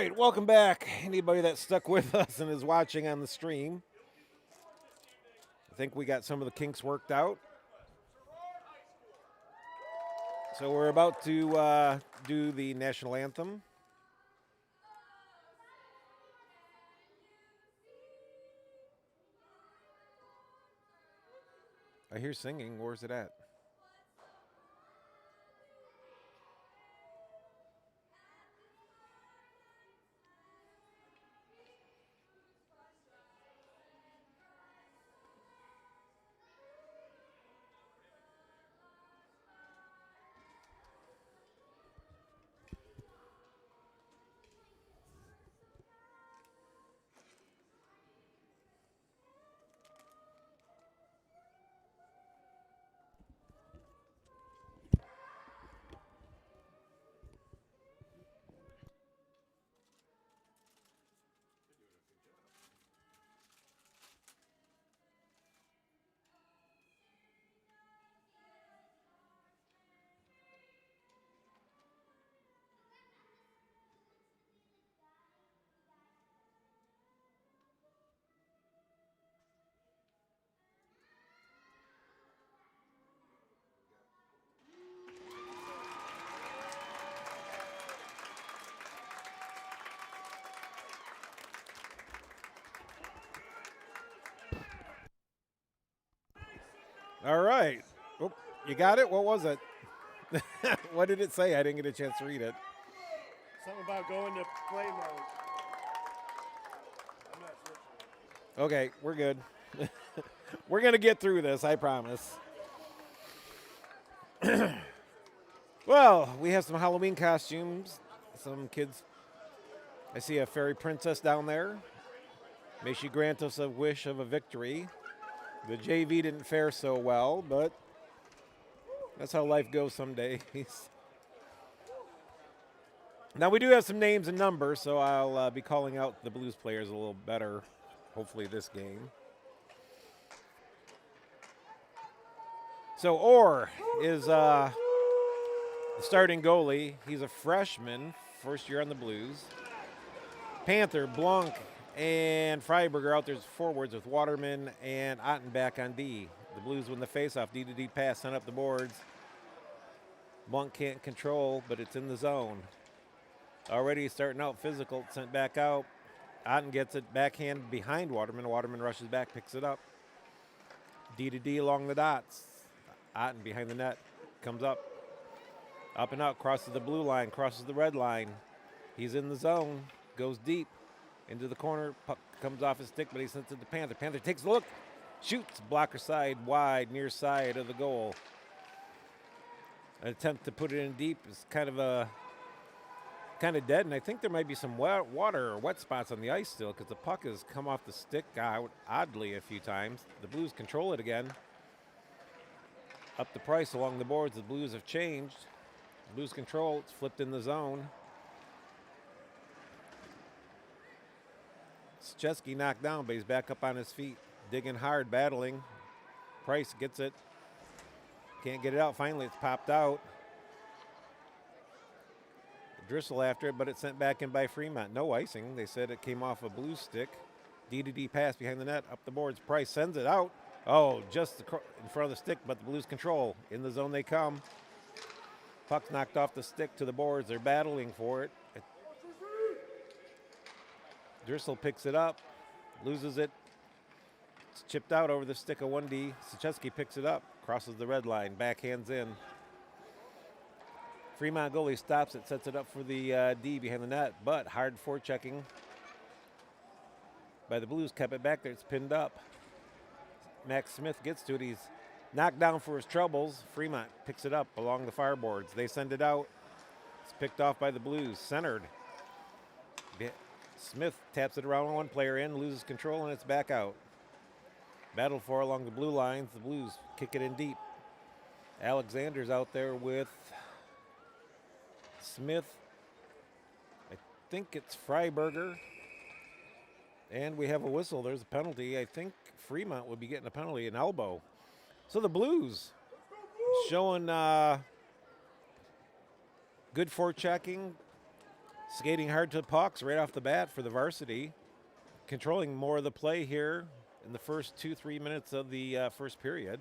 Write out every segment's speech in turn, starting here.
right, welcome back. Anybody that stuck with us and is watching on the stream, I think we got some of the kinks worked out. So we're about to do the national anthem. I hear singing. Where's it at? All right. Oh, you got it? What was it? What did it say? I didn't get a chance to read it. Something about going to play mode. I'm not switching. Okay, we're good. We're going to get through this, I promise. Well, we have some Halloween costumes. Some kids. I see a fairy princess down there. May she grant us a wish of a victory. The JV didn't fare so well, but that's how life goes some days. Now, we do have some names and numbers, so I'll be calling out the Blues players a little better, hopefully, this game. So, Orr is the starting goalie. He's a freshman, first year on the Blues. Panther, Blanc, and Freiberger out there as forwards with Waterman and Ottenbach on D. The Blues win the faceoff. D-to-D pass, sent up the boards. Blanc can't control, but it's in the zone. Already starting out physical, sent back out. Otten gets it backhand behind Waterman. Waterman rushes back, picks it up. D-to-D along the dots. Otten behind the net, comes up. Up and out, crosses the blue line, crosses the red line. He's in the zone, goes deep into the corner. Puck comes off his stick, but he sends it to Panther. Panther takes a look, shoots, blocker side, wide, near side of the goal. An attempt to put it in deep is kind of dead, and I think there might be some water or wet spots on the ice still because the puck has come off the stick out oddly a few times. The Blues control it again. Up the price along the boards. The Blues have changed. Blues control. It's flipped in the zone. Szczeski knocked down, but he's back up on his feet. Digging hard, battling. Price gets it. Can't get it out. Finally, it's popped out. Driscoll after it, but it's sent back in by Fremont. No icing. They said it came off a Blues stick. D-to-D pass behind the net. Up the boards. Price sends it out. Oh, just in front of the stick, but the Blues control. In the zone they come. Puck's knocked off the stick to the boards. They're battling for it. Driscoll picks it up, loses it. It's chipped out over the stick of 1D. Szczeski picks it up, crosses the red line, backhands in. Fremont goalie stops it, sets it up for the D behind the net, but hard forechecking by the Blues. Kept it back there. It's pinned up. Max Smith gets to it. He's knocked down for his troubles. Fremont picks it up along the fireboards. They send it out. It's picked off by the Blues. Centered. Smith taps it around one player in, loses control, and it's back out. Battle for along the blue lines. The Blues kick it in deep. Alexander's out there with Smith. I think it's Freiberger. And we have a whistle. There's a penalty. I think Fremont would be getting a penalty, an elbow. So the Blues showing good forechecking, Skating hard to pucks right off the bat for the varsity. Controlling more of the play here in the first 2-3 minutes of the first period.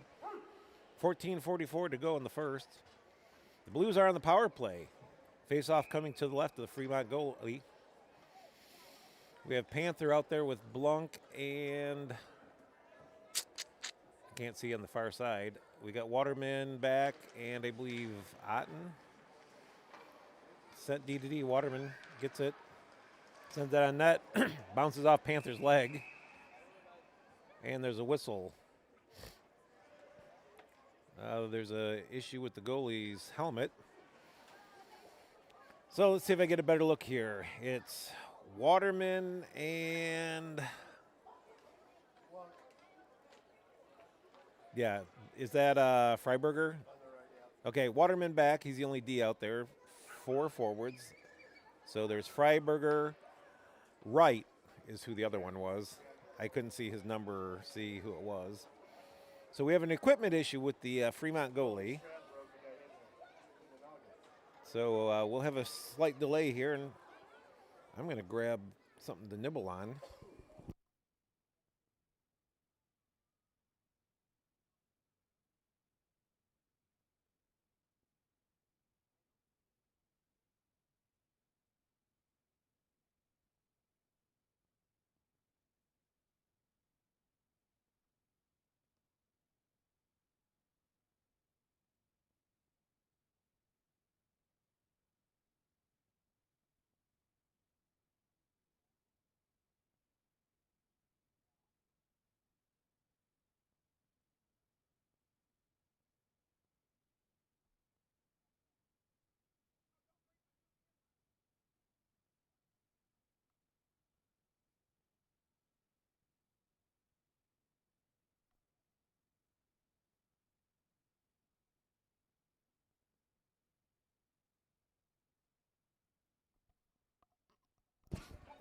14:44 to go in the first. The Blues are on the power play. Face-off coming to the left of the Fremont goalie. We have Panther out there with Blunk and can't see on the far side. We got Waterman back and I believe Otten. Sent D. Waterman gets it. Sends that on net. Bounces off Panther's leg. And there's a whistle. There's a issue with the goalie's helmet. So let's see if I get a better look here. It's Waterman and yeah, is that Freiberger? Okay, Waterman back. He's the only D out there. 4 forwards. So there's Freiberger. Wright is who the other one was. I couldn't see his number, see who it was. So we have an equipment issue with the Fremont goalie. So we'll have a slight delay here, and I'm going to grab something to nibble on.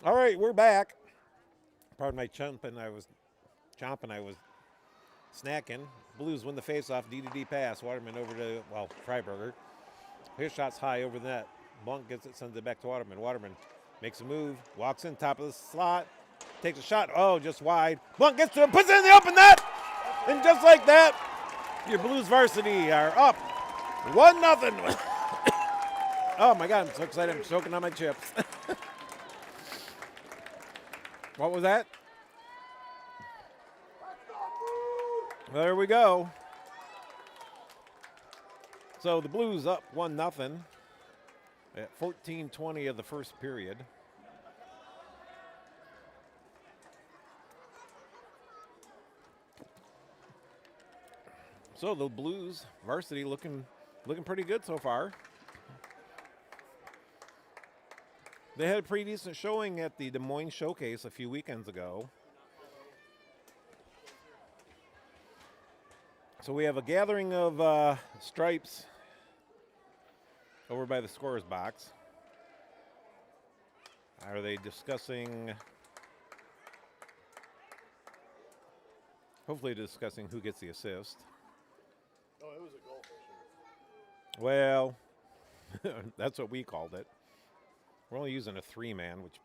All right, we're back. Pardon my chomping. I was snacking. Blues win the faceoff. D pass. Waterman over to, Freiberger. His shot's high over the net. Blunt gets it, sends it back to Waterman. Waterman makes a move, walks in, top of the slot, takes a shot. Oh, just wide. Blunt gets to him, puts it in the open net. And just like that, your Blues varsity are up 1-0. Oh, my God, I'm so excited. I'm choking on my chips. What was that? Well, there we go. So the Blues up 1-0 at 14:20 of the first period. So the Blues varsity looking pretty good so far. They had a pretty decent showing at the Des Moines Showcase a few weekends ago. So we have a gathering of stripes over by the scorer's box. Are they discussing, hopefully discussing who gets the assist? Oh, it was a goal for sure. Well, that's what we called it. We're only using a 3-man, which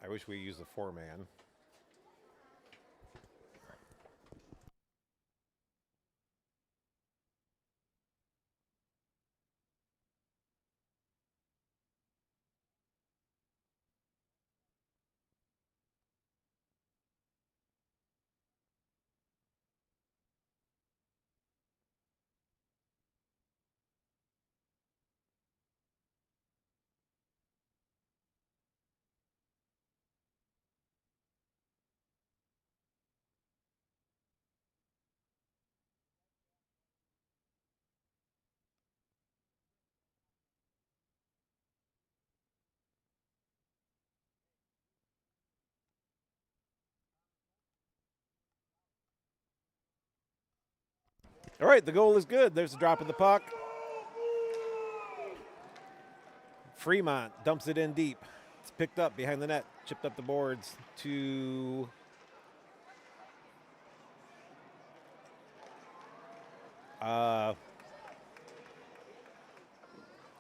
I wish we used a 4-man. All right, the goal is good. There's a drop of the puck. Fremont dumps it in deep. It's picked up behind the net, chipped up the boards to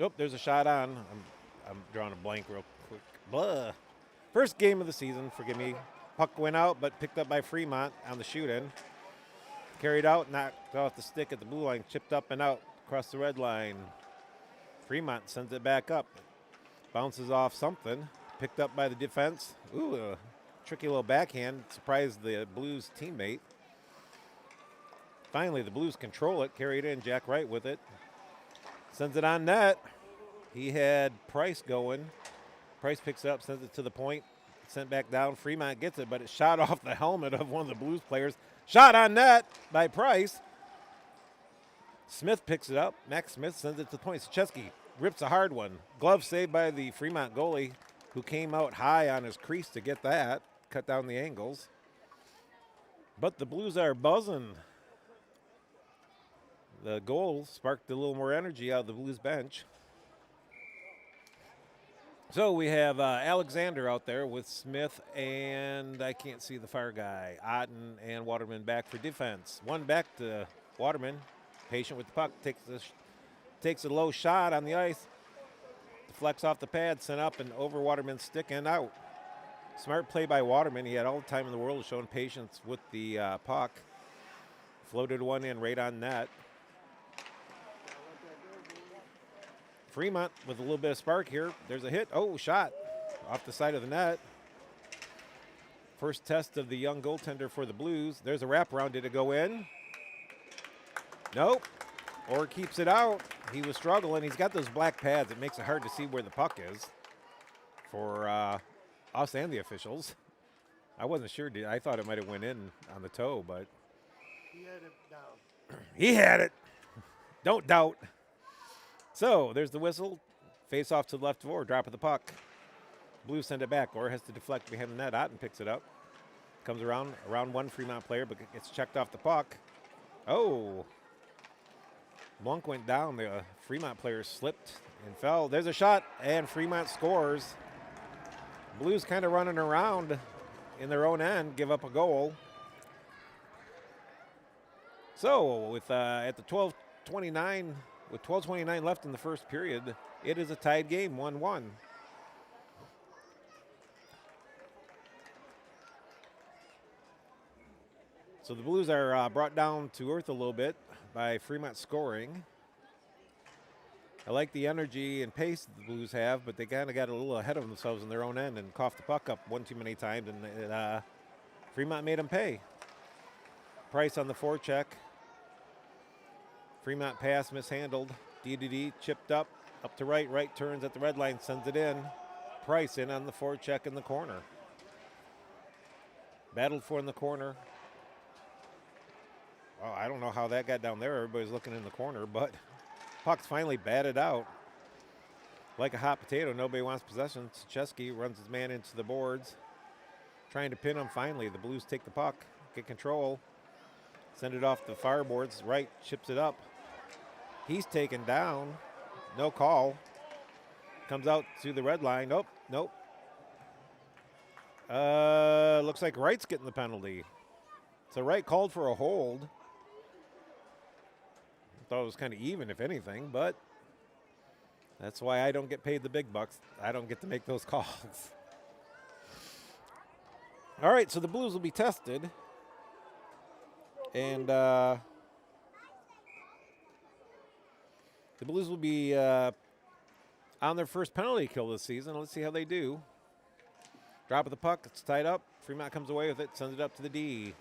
nope, there's a shot on. I'm drawing a blank real quick. Blah. First game of the season, forgive me. Puck went out, but picked up by Fremont on the shoot-in. Carried out, knocked off the stick at the blue line, chipped up and out across the red line. Fremont sends it back up. Bounces off something. Picked up by the defense. Ooh, a tricky little backhand. Surprised the Blues teammate. Finally, the Blues control it. Carry it in. Jack Wright with it. Sends it on net. He had Price going. Price picks it up, sends it to the point. Sent back down. Fremont gets it, but it shot off the helmet of one of the Blues players. Shot on net by Price. Smith picks it up. Max Smith sends it to the point. Sucheski rips a hard one. Glove saved by the Fremont goalie, who came out high on his crease to get that. Cut down the angles. But the Blues are buzzing. The goal sparked a little more energy out of the Blues bench. So we have Alexander out there with Smith and I can't see the fire guy. Otten and Waterman back for defense. One back to Waterman, patient with the puck, takes a low shot on the ice, deflects off the pad, sent up and over Waterman's stick and out. Smart play by Waterman. He had all the time in the world, showing patience with the puck. Floated one in right on net. Fremont with a little bit of spark here. There's a hit. Oh, shot off the side of the net. First test of the young goaltender for the Blues. There's a wraparound. Did it go in? Nope. Or keeps it out. He was struggling. He's got those black pads. It makes it hard to see where the puck is for us and the officials. I wasn't sure. I thought it might have went in on the toe, but He had it down. he had it. Don't doubt. So there's the whistle. Face off to the left of Orr. Drop of the puck. Blues send it back. Orr has to deflect behind the net. Otten picks it up. Comes around one Fremont player, but gets checked off the puck. Oh. Blanc went down. The Fremont player slipped and fell. There's a shot, and Fremont scores. Blues kind of running around in their own end, give up a goal. So with at the 12:29. With 12:29 left in the first period, it is a tied game, 1-1. So the Blues are brought down to earth a little bit by Fremont scoring. I like the energy and pace that the Blues have, but they kind of got a little ahead of themselves in their own end and coughed the puck up one too many times, and Fremont made them pay. Price on the forecheck. Fremont pass mishandled. DDD chipped up to right. Right turns at the red line, sends it in. Price in on the forecheck in the corner. Battled for in the corner. Oh, I don't know how that got down there. Everybody's looking in the corner, but puck's finally batted out. Like a hot potato, nobody wants possession. Sucheski runs his man into the boards. Trying to pin him finally. The Blues take the puck, get control. Send it off the fireboards. Wright chips it up. He's taken down. No call. Comes out to the red line. Nope. Looks like Wright's getting the penalty. So Wright called for a hold. Thought it was kind of even, if anything, but that's why I don't get paid the big bucks. I don't get to make those calls. All right, so the Blues will be tested. And the Blues will be on their first penalty kill this season. Let's see how they do. Drop of the puck. It's tied up. Fremont comes away with it. Sends it up to the D.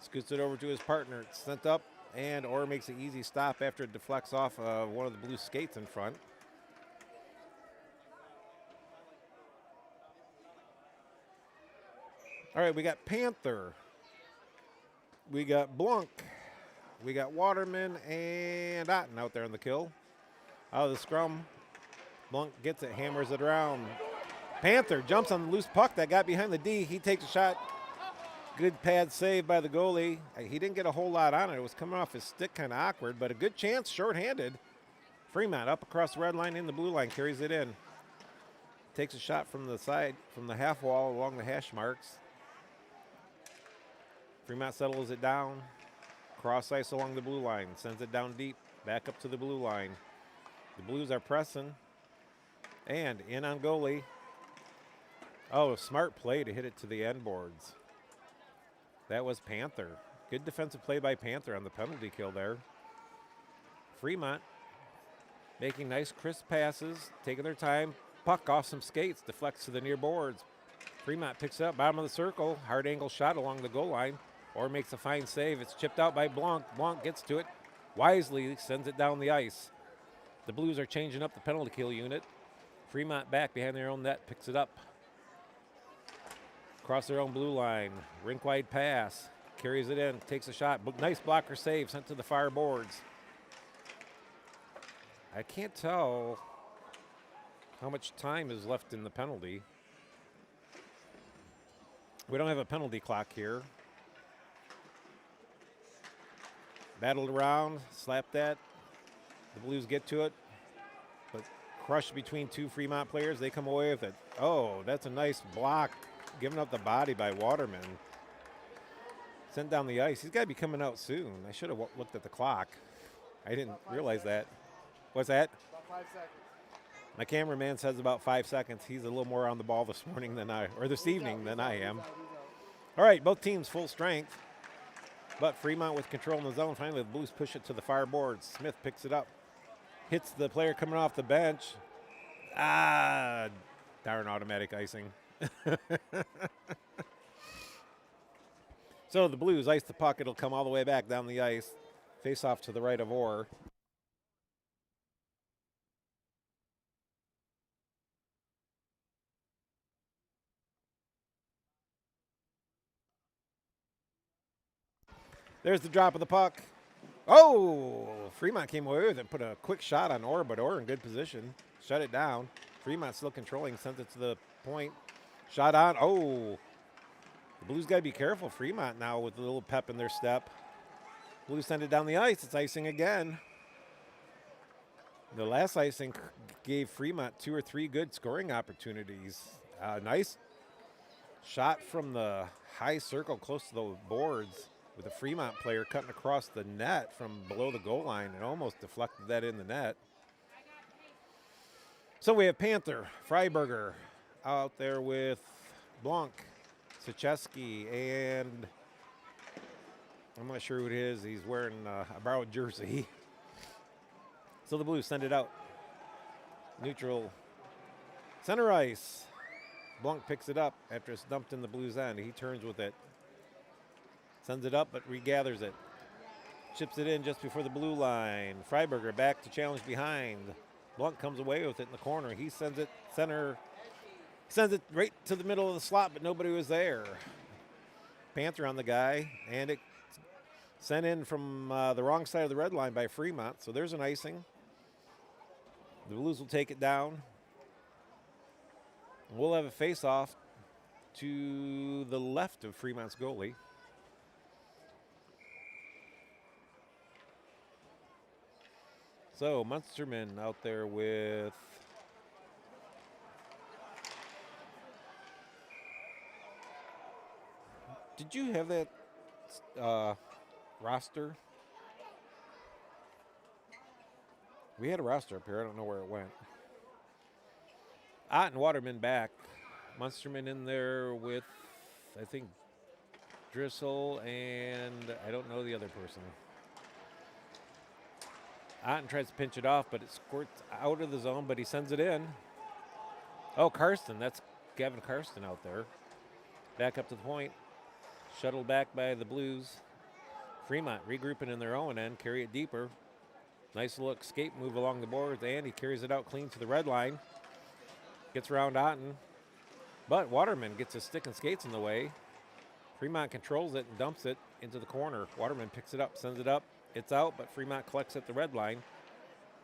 Scoots it over to his partner. It's sent up. And Orr makes an easy stop after it deflects off one of the Blues skates in front. All right, we got Panther. We got Blanc. We got Waterman and Otten out there on the kill. Out of the scrum. Blanc gets it, hammers it around. Panther jumps on the loose puck that got behind the D. He takes a shot. Good pad save by the goalie. He didn't get a whole lot on it. It was coming off his stick, kind of awkward, but a good chance, shorthanded. Fremont up across the red line in the blue line, carries it in. Takes a shot from the side, from the half wall along the hash marks. Fremont settles it down. Cross ice along the blue line. Sends it down deep. Back up to the blue line. The Blues are pressing. And in on goalie. Oh, smart play to hit it to the end boards. That was Panther. Good defensive play by Panther on the penalty kill there. Fremont making nice crisp passes, taking their time. Puck off some skates, deflects to the near boards. Fremont picks it up, bottom of the circle. Hard angle shot along the goal line. Or makes a fine save. It's chipped out by Blanc. Blanc gets to it. Wisely sends it down the ice. The Blues are changing up the penalty kill unit. Fremont back behind their own net, picks it up. Across their own blue line. Rink wide pass. Carries it in, takes a shot. Nice blocker save, sent to the far boards. I can't tell how much time is left in the penalty. We don't have a penalty clock here. Battled around, slapped that. The Blues get to it, but crushed between two Fremont players. They come away with it. Oh, that's a nice block, giving up the body by Waterman. Sent down the ice. He's got to be coming out soon. I should have looked at the clock. I didn't realize that. What's that? About 5 seconds. My cameraman says about 5 seconds. He's a little more on the ball this morning than this evening than I am. All right, both teams full strength. But Fremont with control in the zone. Finally, the Blues push it to the far boards. Smith picks it up. Hits the player coming off the bench. Ah, darn automatic icing. So the Blues ice the puck. It'll come all the way back down the ice. Face off to the right of Orr. There's the drop of the puck. Oh, Fremont came away with it, put a quick shot on Orr, but Orr in good position. Shut it down. Fremont still controlling, sent it to the point. Shot on. Oh, the Blues got to be careful. Fremont now with a little pep in their step. Blues send it down the ice. It's icing again. The last icing gave Fremont 2 or 3 good scoring opportunities. Nice shot from the high circle close to the boards with a Fremont player cutting across the net from below the goal line and almost deflected that in the net. So we have Panther, Freiberger out there with Blanc, Sicheski, and I'm not sure who it is. He's wearing a borrowed jersey. So the Blues send it out. Neutral. Center ice. Blanc picks it up after it's dumped in the Blues end. He turns with it. Sends it up, but regathers it. Chips it in just before the blue line. Freiberger back to challenge behind. Blanc comes away with it in the corner. He sends it center. Sends it right to the middle of the slot, but nobody was there. Panther on the guy, and it sent in from the wrong side of the red line by Fremont. So there's an icing. The Blues will take it down. We'll have a face-off to the left of Fremont's goalie. So Munsterman out there with did you have that roster? We had a roster up here. I don't know where it went. Ott and Waterman back. Munsterman in there with, I think, Driscoll, and I don't know the other person. Otten tries to pinch it off, but it squirts out of the zone, but he sends it in. Oh, Karsten. That's Gavin Karsten out there. Back up to the point. Shuttled back by the Blues. Fremont regrouping in their own end, carry it deeper. Nice little escape move along the boards, and he carries it out clean to the red line. Gets around Otten, but Waterman gets his stick and skates in the way. Fremont controls it and dumps it into the corner. Waterman picks it up, sends it up. It's out, but Fremont collects at the red line.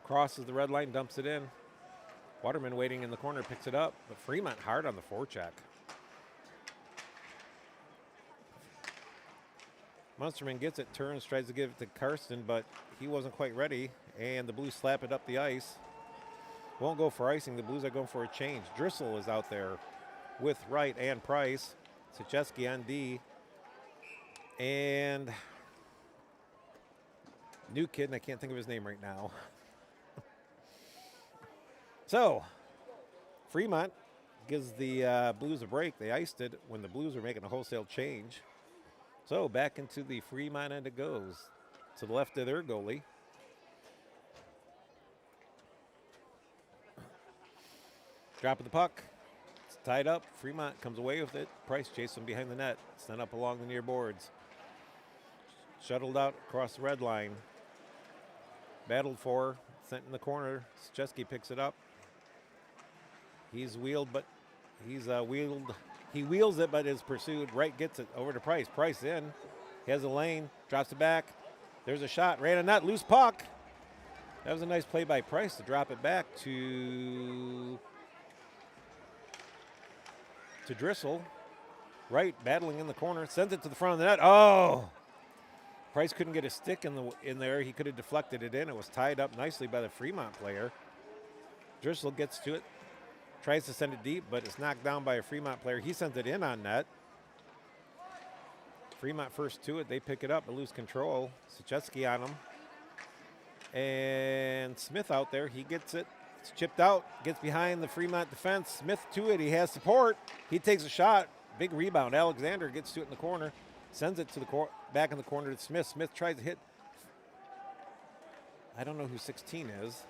Crosses the red line, dumps it in. Waterman waiting in the corner, picks it up, but Fremont hard on the forecheck. Munsterman gets it, turns, tries to give it to Karsten, but he wasn't quite ready, and the Blues slap it up the ice. Won't go for icing. The Blues are going for a change. Driscoll is out there with Wright and Price. Sicheski on D. And new kid, and I can't think of his name right now. So, Fremont gives the Blues a break. They iced it when the Blues were making a wholesale change. So back into the Fremont end it goes. To the left of their goalie. Drop of the puck. It's tied up. Fremont comes away with it. Price chases him behind the net. Sent up along the near boards. Shuttled out across the red line. Battled for. Sent in the corner. Szczeski picks it up. He's wheeled, but he's wheeled. He wheels it, but is pursued. Wright gets it over to Price. Price in. He has a lane. Drops it back. There's a shot. Ran a net. Loose puck. That was a nice play by Price to drop it back to Drissel. Wright battling in the corner. Sends it to the front of the net. Oh! Price couldn't get a stick in there. He could have deflected it in. It was tied up nicely by the Fremont player. Drissel gets to it. Tries to send it deep, but it's knocked down by a Fremont player. He sends it in on net. Fremont first to it. They pick it up but lose control. Szczeski on him. And Smith out there. He gets it. It's chipped out. Gets behind the Fremont defense. Smith to it. He has support. He takes a shot. Big rebound. Alexander gets to it in the corner. Sends it to the back in the corner to Smith. Smith tries to hit. I don't know who 16 is.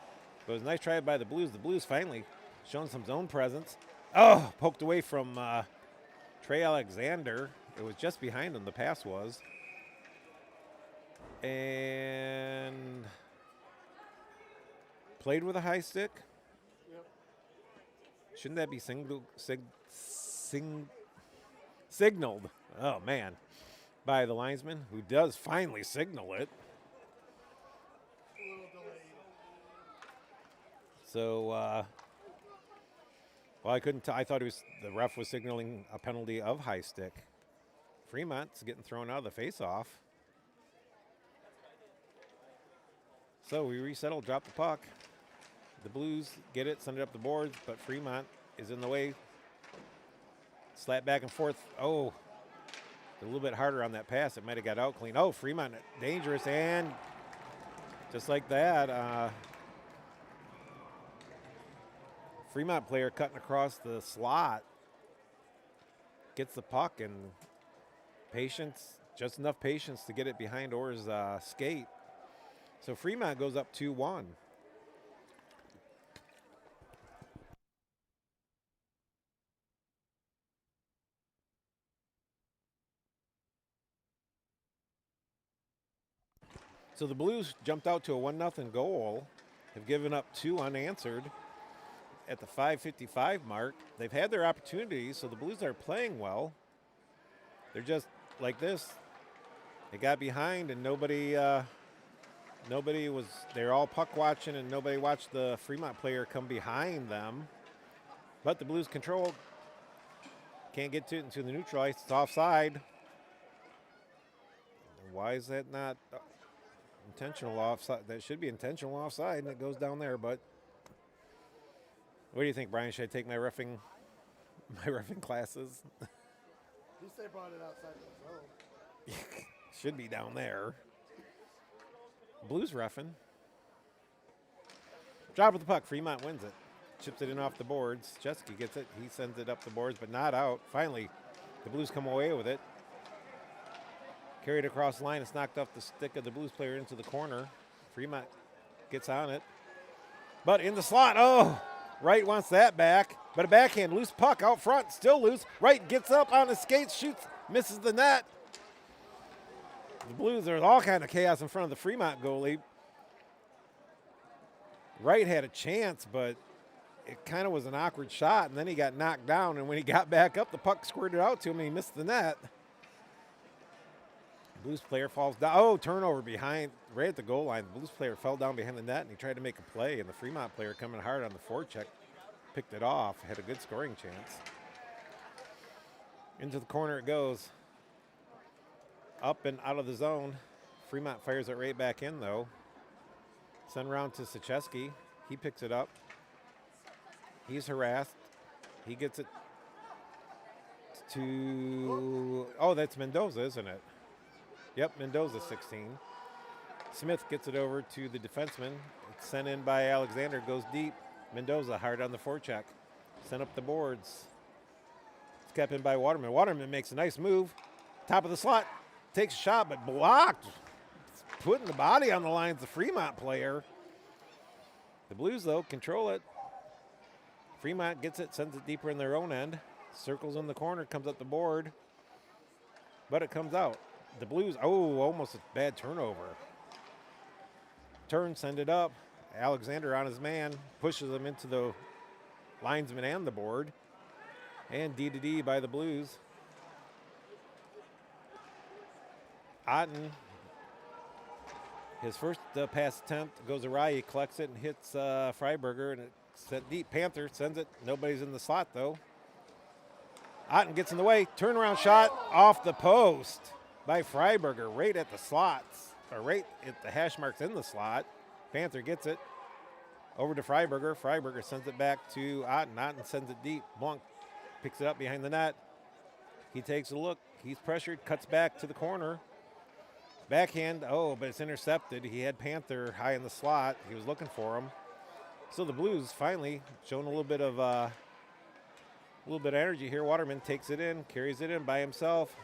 But it was a nice try by the Blues. The Blues finally showing some zone presence. Oh, poked away from Trey Alexander. It was just behind him, the pass was. And played with a high stick. Yep. Shouldn't that be signaled? Oh, man. By the linesman, who does finally signal it. A little delayed. So, well, I couldn't I thought the ref was signaling a penalty of high stick. Fremont's getting thrown out of the face-off. So we resettle, drop the puck. The Blues get it, send it up the boards, but Fremont is in the way. Slap back and forth. Oh, a little bit harder on that pass. It might have got out clean. Oh, Fremont dangerous, and just like that, Fremont player cutting across the slot gets the puck, and patience, just enough patience to get it behind Orr's skate. So Fremont goes up 2-1. So the Blues jumped out to a 1-0 goal, have given up 2 unanswered at the 5:55 mark. They've had their opportunities, so the Blues are playing well. They're just like this. They got behind and nobody was, they're all puck watching and nobody watched the Fremont player come behind them. But the Blues control, can't get to it into the neutral ice. It's offside. Why is that not intentional offside? That should be intentional offside, and it goes down there. But what do you think, Brian? Should I take my reffing classes? At least they brought it outside the zone. Should be down there. Blues reffing. Drop of the puck. Fremont wins it. Chips it in off the boards. Szczeski gets it. He sends it up the boards, but not out. Finally, the Blues come away with it. Carried across the line. It's knocked off the stick of the Blues player into the corner. Fremont gets on it. But in the slot. Oh, Wright wants that back. But a backhand. Loose puck out front. Still loose. Wright gets up on his skates. Shoots. Misses the net. The Blues, there's all kind of chaos in front of the Fremont goalie. Wright had a chance, but it kind of was an awkward shot, and then he got knocked down, and when he got back up, the puck squirted out to him, and he missed the net. Blues player falls down. Oh, turnover behind, right at the goal line. The Blues player fell down behind the net, and he tried to make a play, and the Fremont player coming hard on the forecheck picked it off, had a good scoring chance. Into the corner it goes. Up and out of the zone. Fremont fires it right back in, though. Send around to Szczeski. He picks it up. He's harassed. He gets it to, oh, that's Mendoza, isn't it? Yep, Mendoza, 16. Smith gets it over to the defenseman. It's sent in by Alexander, goes deep. Mendoza hard on the forecheck. Sent up the boards. kept in by Waterman. Waterman makes a nice move. Top of the slot. Takes a shot, but blocked. Putting the body on the line is the Fremont player. The Blues, though, control it. Fremont gets it, sends it deeper in their own end. Circles in the corner, comes up the board. But it comes out. The Blues, almost a bad turnover. Turn, send it up. Alexander on his man, pushes him into the linesman and the board. And D-to-D by the Blues. Otten, his first pass attempt goes awry. He collects it and hits Freiberger, and it's sent deep. Panther sends it. Nobody's in the slot, though. Otten gets in the way. Turnaround shot off the post by Freiberger, right at the slots, or right at the hash marks in the slot. Panther gets it over to Freiberger. Freiberger sends it back to Otten. Otten sends it deep. Blanc picks it up behind the net. He takes a look. He's pressured, cuts back to the corner. Backhand, but it's intercepted. He had Panther high in the slot. He was looking for him. So the Blues finally showing a little bit of energy here. Waterman takes it in, carries it in by himself,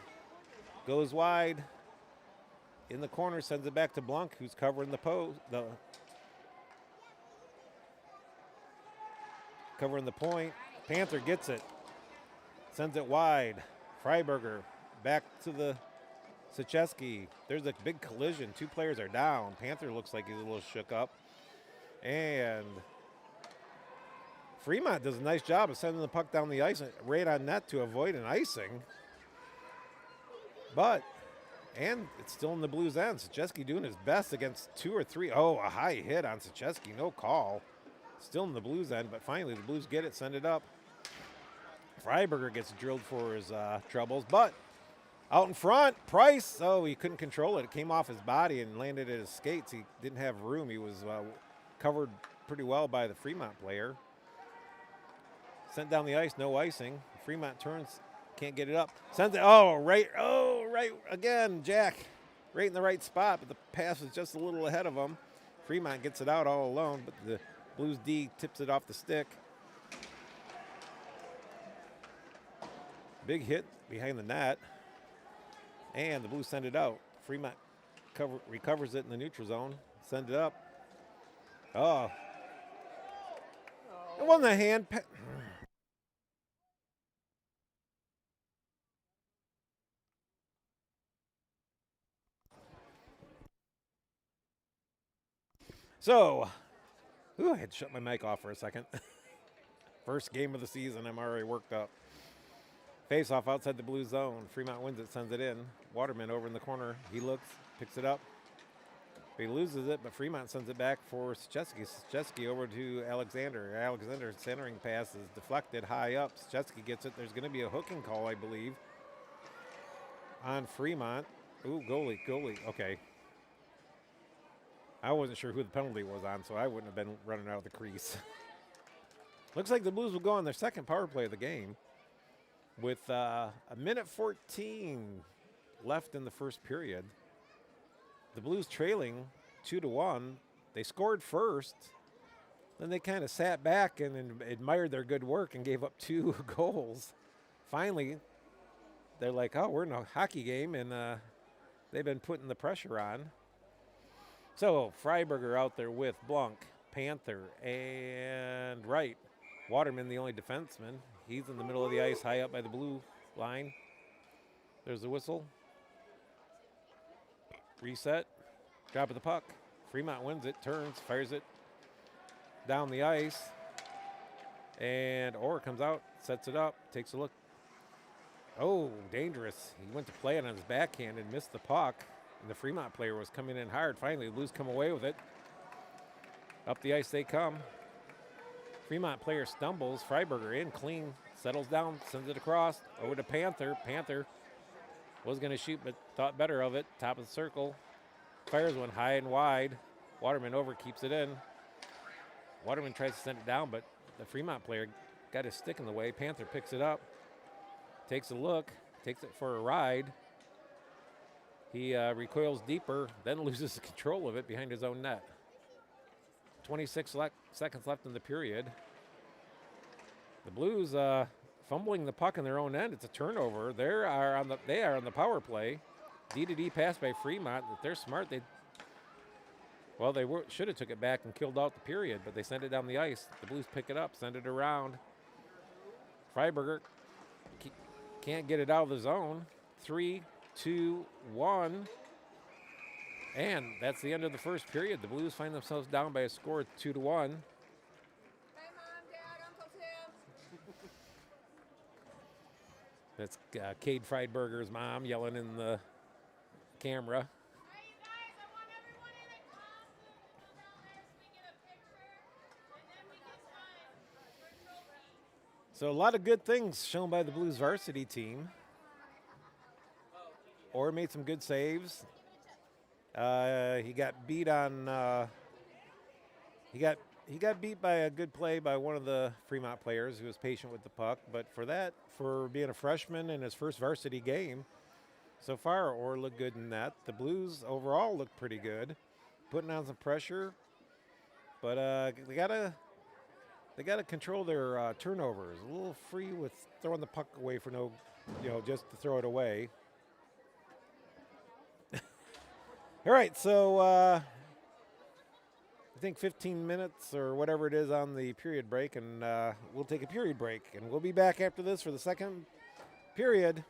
goes wide in the corner, sends it back to Blanc, who's covering the covering the point. Panther gets it, sends it wide. Freiberger back to the Sachesky. There's a big collision. Two players are down. Panther looks like he's a little shook up. And Fremont does a nice job of sending the puck down the ice right on net to avoid an icing. And it's still in the Blues' end. Sachesky doing his best against 2 or 3. A high hit on Sachesky. No call. Still in the Blues' end, but finally the Blues get it, send it up. Freiberger gets drilled for his troubles, but out in front, Price, he couldn't control it. It came off his body and landed at his skates. He didn't have room. He was covered pretty well by the Fremont player. Sent down the ice, no icing. Fremont turns, can't get it up. Sends it, right again, Jack. Right in the right spot, but the pass was just a little ahead of him. Fremont gets it out all alone, but the Blues D tips it off the stick. Big hit behind the net. And the Blues send it out. Fremont recovers it in the neutral zone. Send it up. It wasn't a hand. I had to shut my mic off for a second. First game of the season, I'm already worked up. Face off outside the Blue zone. Fremont wins it, sends it in. Waterman over in the corner. He looks, picks it up. He loses it, but Fremont sends it back for Sachesky. Sachesky over to Alexander. Alexander's centering pass is deflected high up. Sachesky gets it. There's going to be a hooking call, I believe, on Fremont. Goalie. Okay. I wasn't sure who the penalty was on, so I wouldn't have been running out of the crease. Looks like the Blues will go on their second power play of the game with a minute 14 left in the first period. The Blues trailing 2-1. They scored first. Then they kind of sat back and admired their good work and gave up 2 goals. Finally, they're like, we're in a hockey game, and they've been putting the pressure on. So Freiberger out there with Blanc, Panther, and Wright. Waterman, the only defenseman. He's in the middle of the ice, high up by the blue line. There's the whistle. Reset. Drop of the puck. Fremont wins it, turns, fires it down the ice. And Orr comes out, sets it up, takes a look. Dangerous. He went to play it on his backhand and missed the puck. And the Fremont player was coming in hard. Finally, the Blues come away with it. Up the ice they come. Fremont player stumbles. Freiberger in clean. Settles down. Sends it across. Over to Panther. Panther was going to shoot, but thought better of it. Top of the circle. Fires one high and wide. Waterman over. Keeps it in. Waterman tries to send it down, but the Fremont player got his stick in the way. Panther picks it up. Takes a look. Takes it for a ride. He recoils deeper, then loses control of it behind his own net. 26 seconds left in the period. The Blues fumbling the puck in their own end. It's a turnover. They are on the power play. D pass by Fremont. If they're smart, they should have took it back and killed out the period, but they sent it down the ice. The Blues pick it up, send it around. Freiberger can't get it out of the zone. 3, 2, 1. And that's the end of the first period. The Blues find themselves down by a score of 2-1. Hey, Mom, Dad, Uncle Tim. That's Cade Friedberger's mom yelling in the camera. Hey, you guys, I want everyone in a costume to go down there so we get a picture, and then we can sign for a trophy. So a lot of good things shown by the Blues varsity team. Orr made some good saves. He got beat on. He got beat by a good play by one of the Fremont players who was patient with the puck. But for being a freshman in his first varsity game, so far Orr looked good in that. The Blues overall looked pretty good, putting on some pressure. But they gotta control their turnovers. A little free with throwing the puck away for just to throw it away. All right, so I think 15 minutes or whatever it is on the period break, and we'll take a period break, and we'll be back after this for the second period.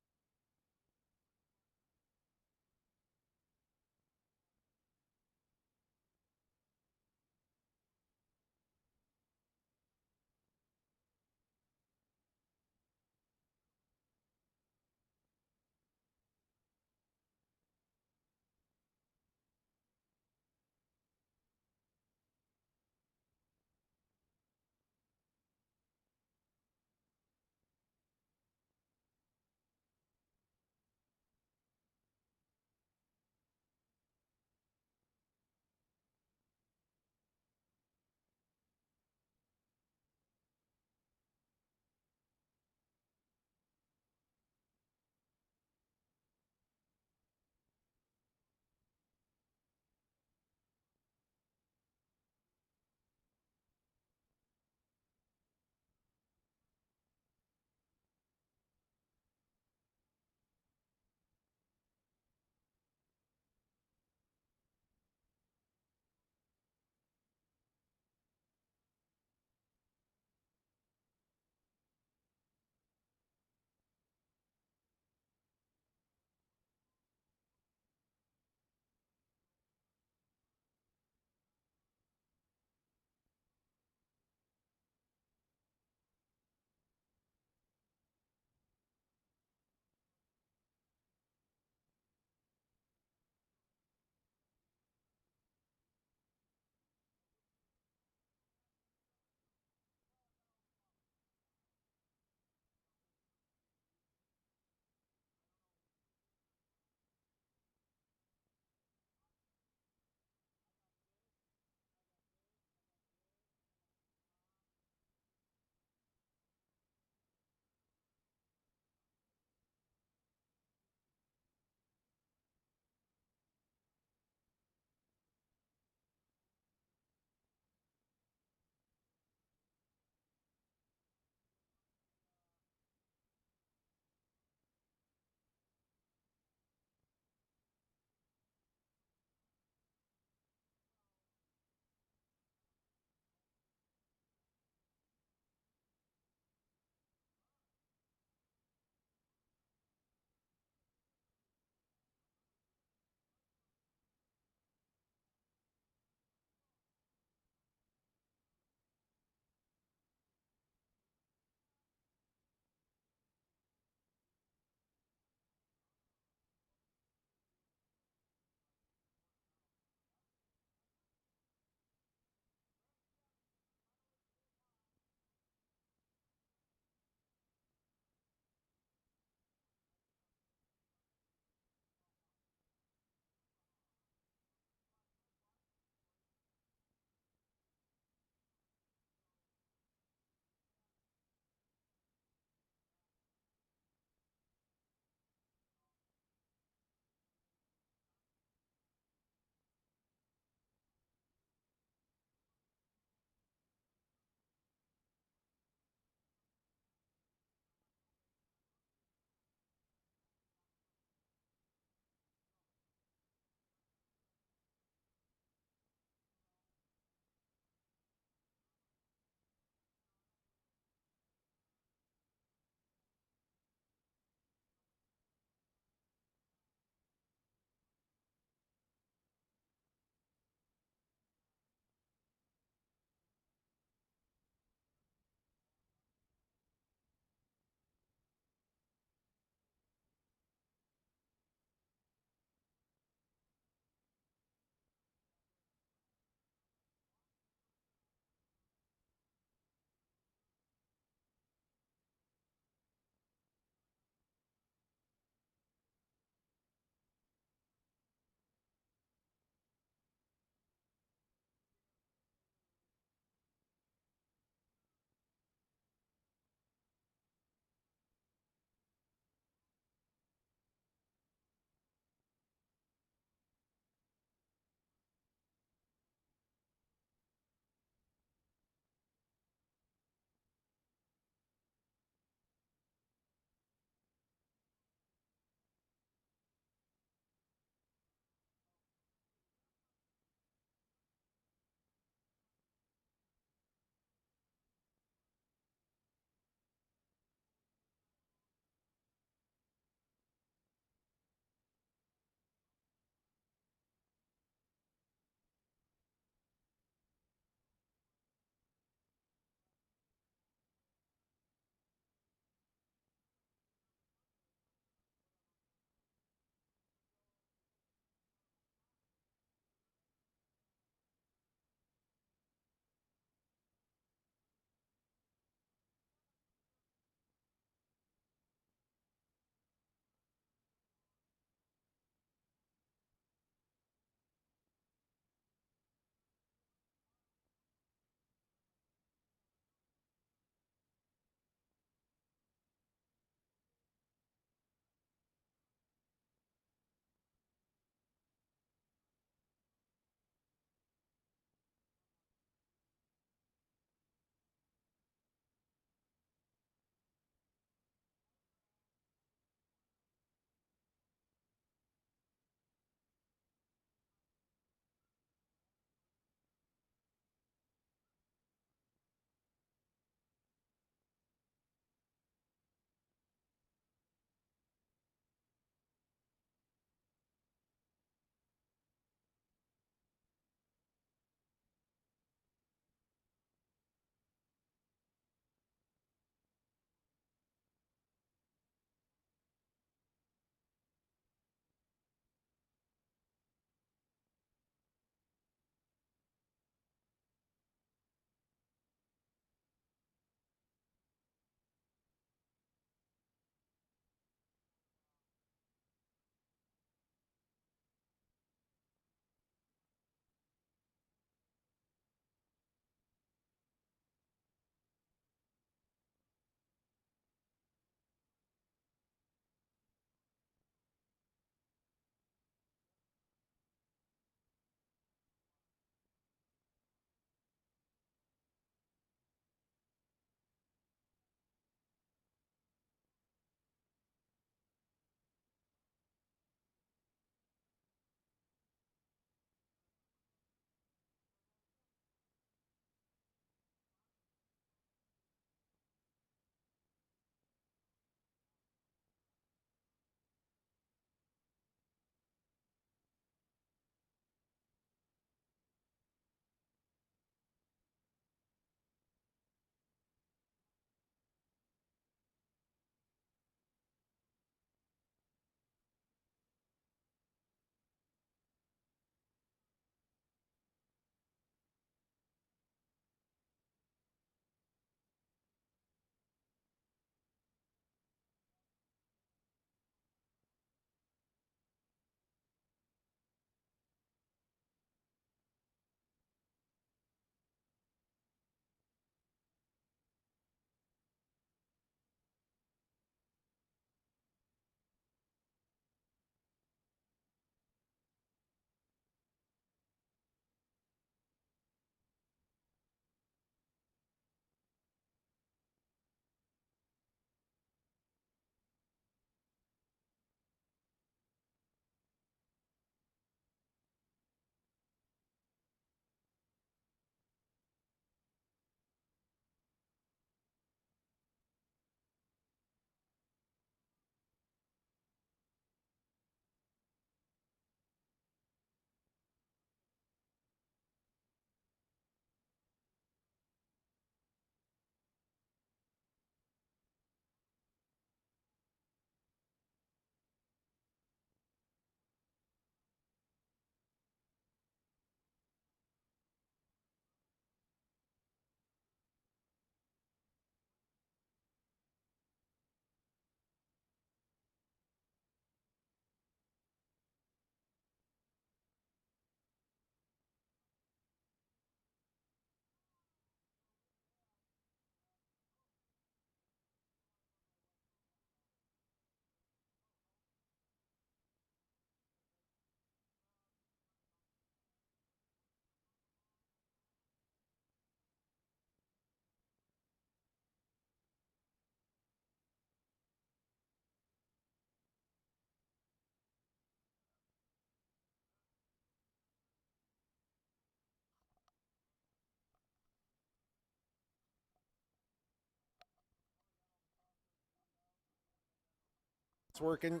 It's working.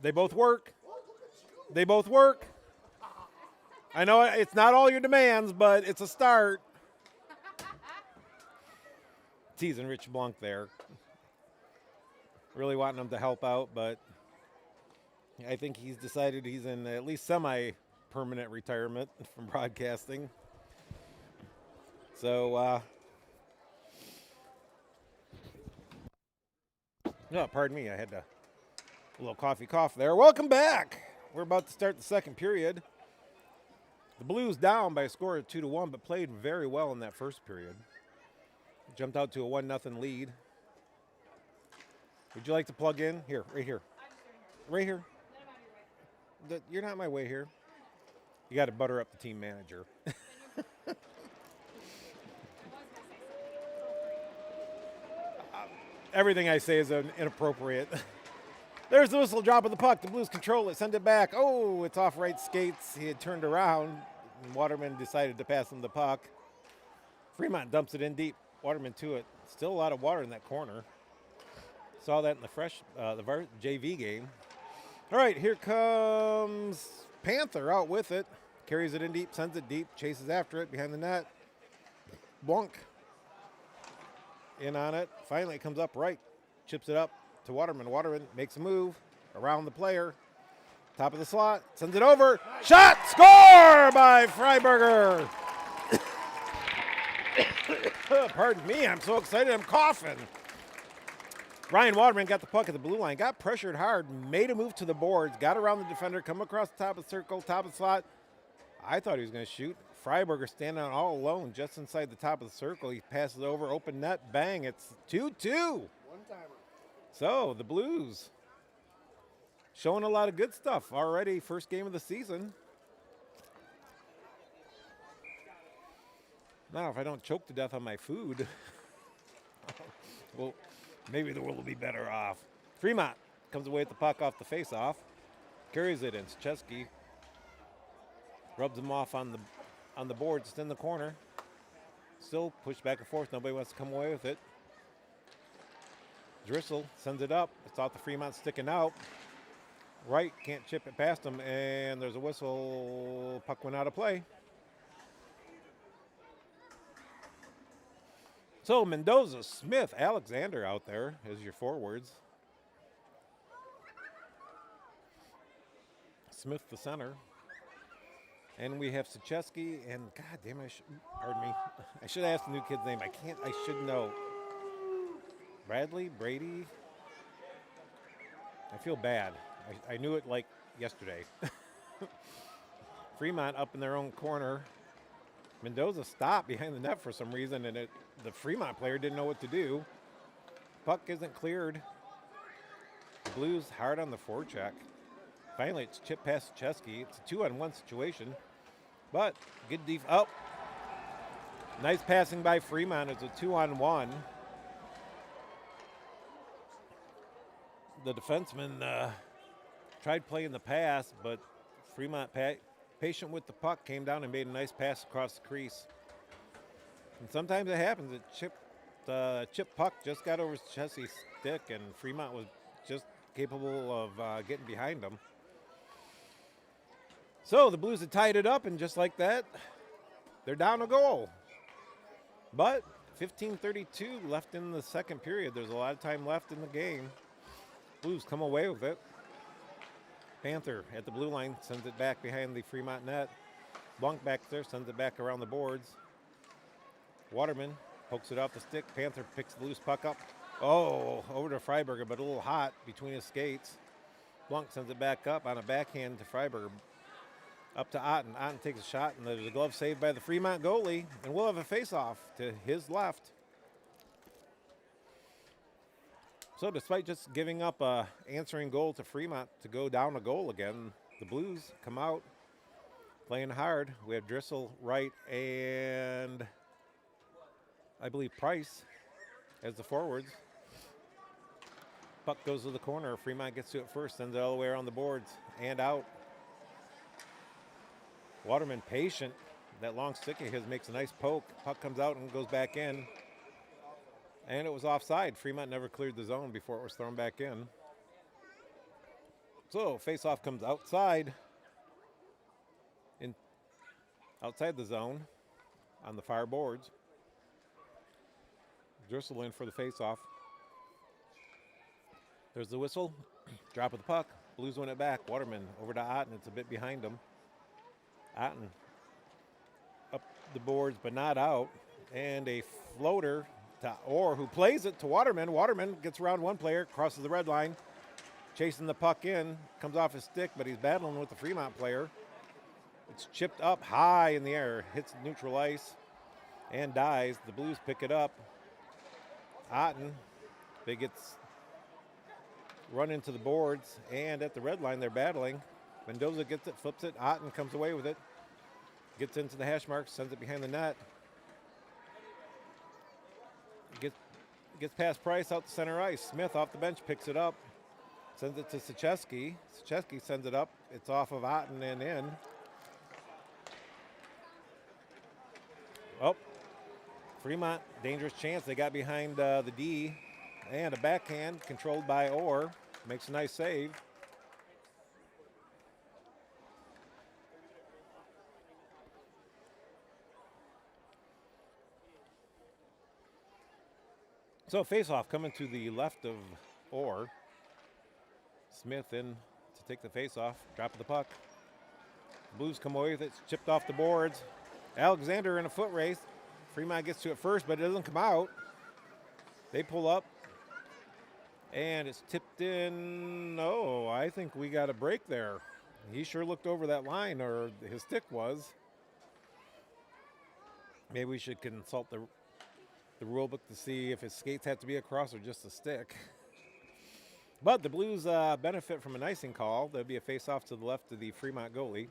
They both work. They both work. I know it's not all your demands, but it's a start. Teasing Rich Blanc there. Really wanting him to help out, but I think he's decided he's in at least semi-permanent retirement from broadcasting. So, no, pardon me, I had a little coffee cough there. Welcome back. We're about to start the second period. The Blues down by a score of 2-1, but played very well in that first period. Jumped out to a 1-0 lead. Would you like to plug in? Here, right here. Right here. You're not in my way here. You got to butter up the team manager. Everything I say is inappropriate. There's the whistle, drop of the puck. The Blues control it, send it back. Oh, it's off right skates. He had turned around. And Waterman decided to pass him the puck. Fremont dumps it in deep. Waterman to it. Still a lot of water in that corner. Saw that in the JV game. All right, here comes Panther out with it. Carries it in deep, sends it deep, chases after it behind the net. Blanc in on it. Finally, it comes up right. Chips it up to Waterman. Waterman makes a move around the player. Top of the slot, sends it over. Shot, score by Freiberger. Pardon me, I'm so excited, I'm coughing. Ryan Waterman got the puck at the blue line, got pressured hard, made a move to the boards, got around the defender, come across the top of the circle, top of the slot. I thought he was going to shoot. Freiberger standing out all alone just inside the top of the circle. He passes over, open net, bang, it's 2-2. One-timer. So the Blues showing a lot of good stuff already, first game of the season. Now, if I don't choke to death on my food, well, maybe the world will be better off. Fremont comes away with the puck off the face-off, carries it in. Szczeski rubs him off on the boards, just in the corner. Still pushed back and forth. Nobody wants to come away with it. Drissel sends it up. It's off the Fremont sticking out. Wright can't chip it past him, and there's a whistle. Puck went out of play. So Mendoza, Smith, Alexander out there as your forwards. Smith the center. And we have Szczeski and, God damn it, pardon me. I should ask the new kid's name. I should know. Bradley, Brady. I feel bad. I knew it like yesterday. Fremont up in their own corner. Mendoza stopped behind the net for some reason, and the Fremont player didn't know what to do. Puck isn't cleared. The Blues hard on the forecheck. Finally, it's chipped past Szczeski. It's a 2-on-1 situation, but good oh. Nice passing by Fremont. It's a 2-on-1. The defenseman tried playing the pass, but Fremont, patient with the puck, came down and made a nice pass across the crease. And sometimes it happens. It chip puck just got over Szczeski's stick, and Fremont was just capable of getting behind him. So the Blues had tied it up, and just like that, they're down a goal. But 15:32 left in the second period. There's a lot of time left in the game. Blues come away with it. Panther at the blue line sends it back behind the Fremont net. Blanc back there sends it back around the boards. Waterman pokes it off the stick. Panther picks the loose puck up. Oh, over to Freiberger, but a little hot between his skates. Blanc sends it back up on a backhand to Freiberger. Up to Otten. Otten takes a shot, and there's a glove saved by the Fremont goalie, and we'll have a face-off to his left. So despite just giving up a answering goal to Fremont to go down a goal again, the Blues come out playing hard. We have Drissel, Wright, and I believe Price as the forwards. Puck goes to the corner. Fremont gets to it first, sends it all the way around the boards and out. Waterman patient. That long stick of his makes a nice poke. Puck comes out and goes back in. And it was offside. Fremont never cleared the zone before it was thrown back in. So face-off comes outside, outside the zone on the far boards. Driscoll in for the face-off. There's the whistle. Drop of the puck. Blues win it back. Waterman over to Otten. It's a bit behind him. Otten up the boards, but not out. And a floater to Orr, who plays it to Waterman. Waterman gets around one player, crosses the red line, chasing the puck in. Comes off his stick, but he's battling with the Fremont player. It's chipped up high in the air, hits neutral ice, and dies. The Blues pick it up. Otten, they gets run into the boards, and at the red line they're battling. Mendoza gets it, flips it. Otten comes away with it, gets into the hash marks, sends it behind the net. Gets past Price out to center ice. Smith off the bench picks it up, sends it to Sachesky. Sachesky sends it up. It's off of Otten and in. Oh, Fremont, dangerous chance. They got behind the D, and a backhand controlled by Orr. Makes a nice save. So face-off coming to the left of Orr. Smith in to take the face-off, drop of the puck. Blues come away with it, it's chipped off the boards. Alexander in a foot race. Fremont gets to it first, but it doesn't come out. They pull up, and it's tipped in. Oh, I think we got a break there. He sure looked over that line, or his stick was. Maybe we should consult the rule book to see if his skates have to be across or just a stick. But the Blues benefit from an icing call. There'll be a face-off to the left of the Fremont goalie.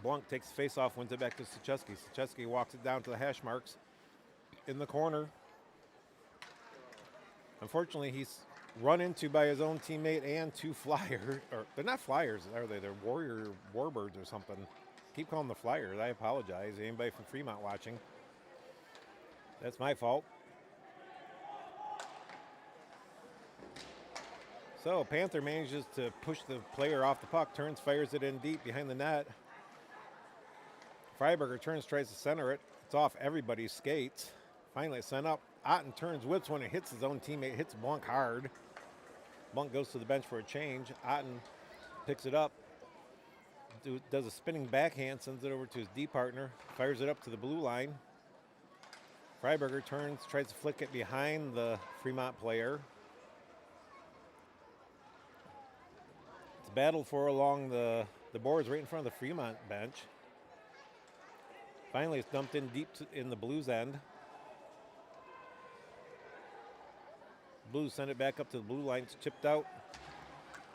Blanc takes the face-off, wins it back to Sachesky. Sachesky walks it down to the hash marks in the corner. Unfortunately, he's run into by his own teammate and two Flyers. Or they're not Flyers, are they? They're Warbirds or something. Keep calling them the Flyers. I apologize. Anybody from Fremont watching? That's my fault. So Panther manages to push the player off the puck, turns, fires it in deep behind the net. Freiberger turns, tries to center it. It's off everybody's skates. Finally it's sent up. Otten turns, whips when it hits his own teammate, hits Blanc hard. Blanc goes to the bench for a change. Otten picks it up, does a spinning backhand, sends it over to his D partner, fires it up to the blue line. Freiberger turns, tries to flick it behind the Fremont player. It's battled for along the boards right in front of the Fremont bench. Finally, it's dumped in deep in the Blues end. Blues send it back up to the blue line. It's chipped out.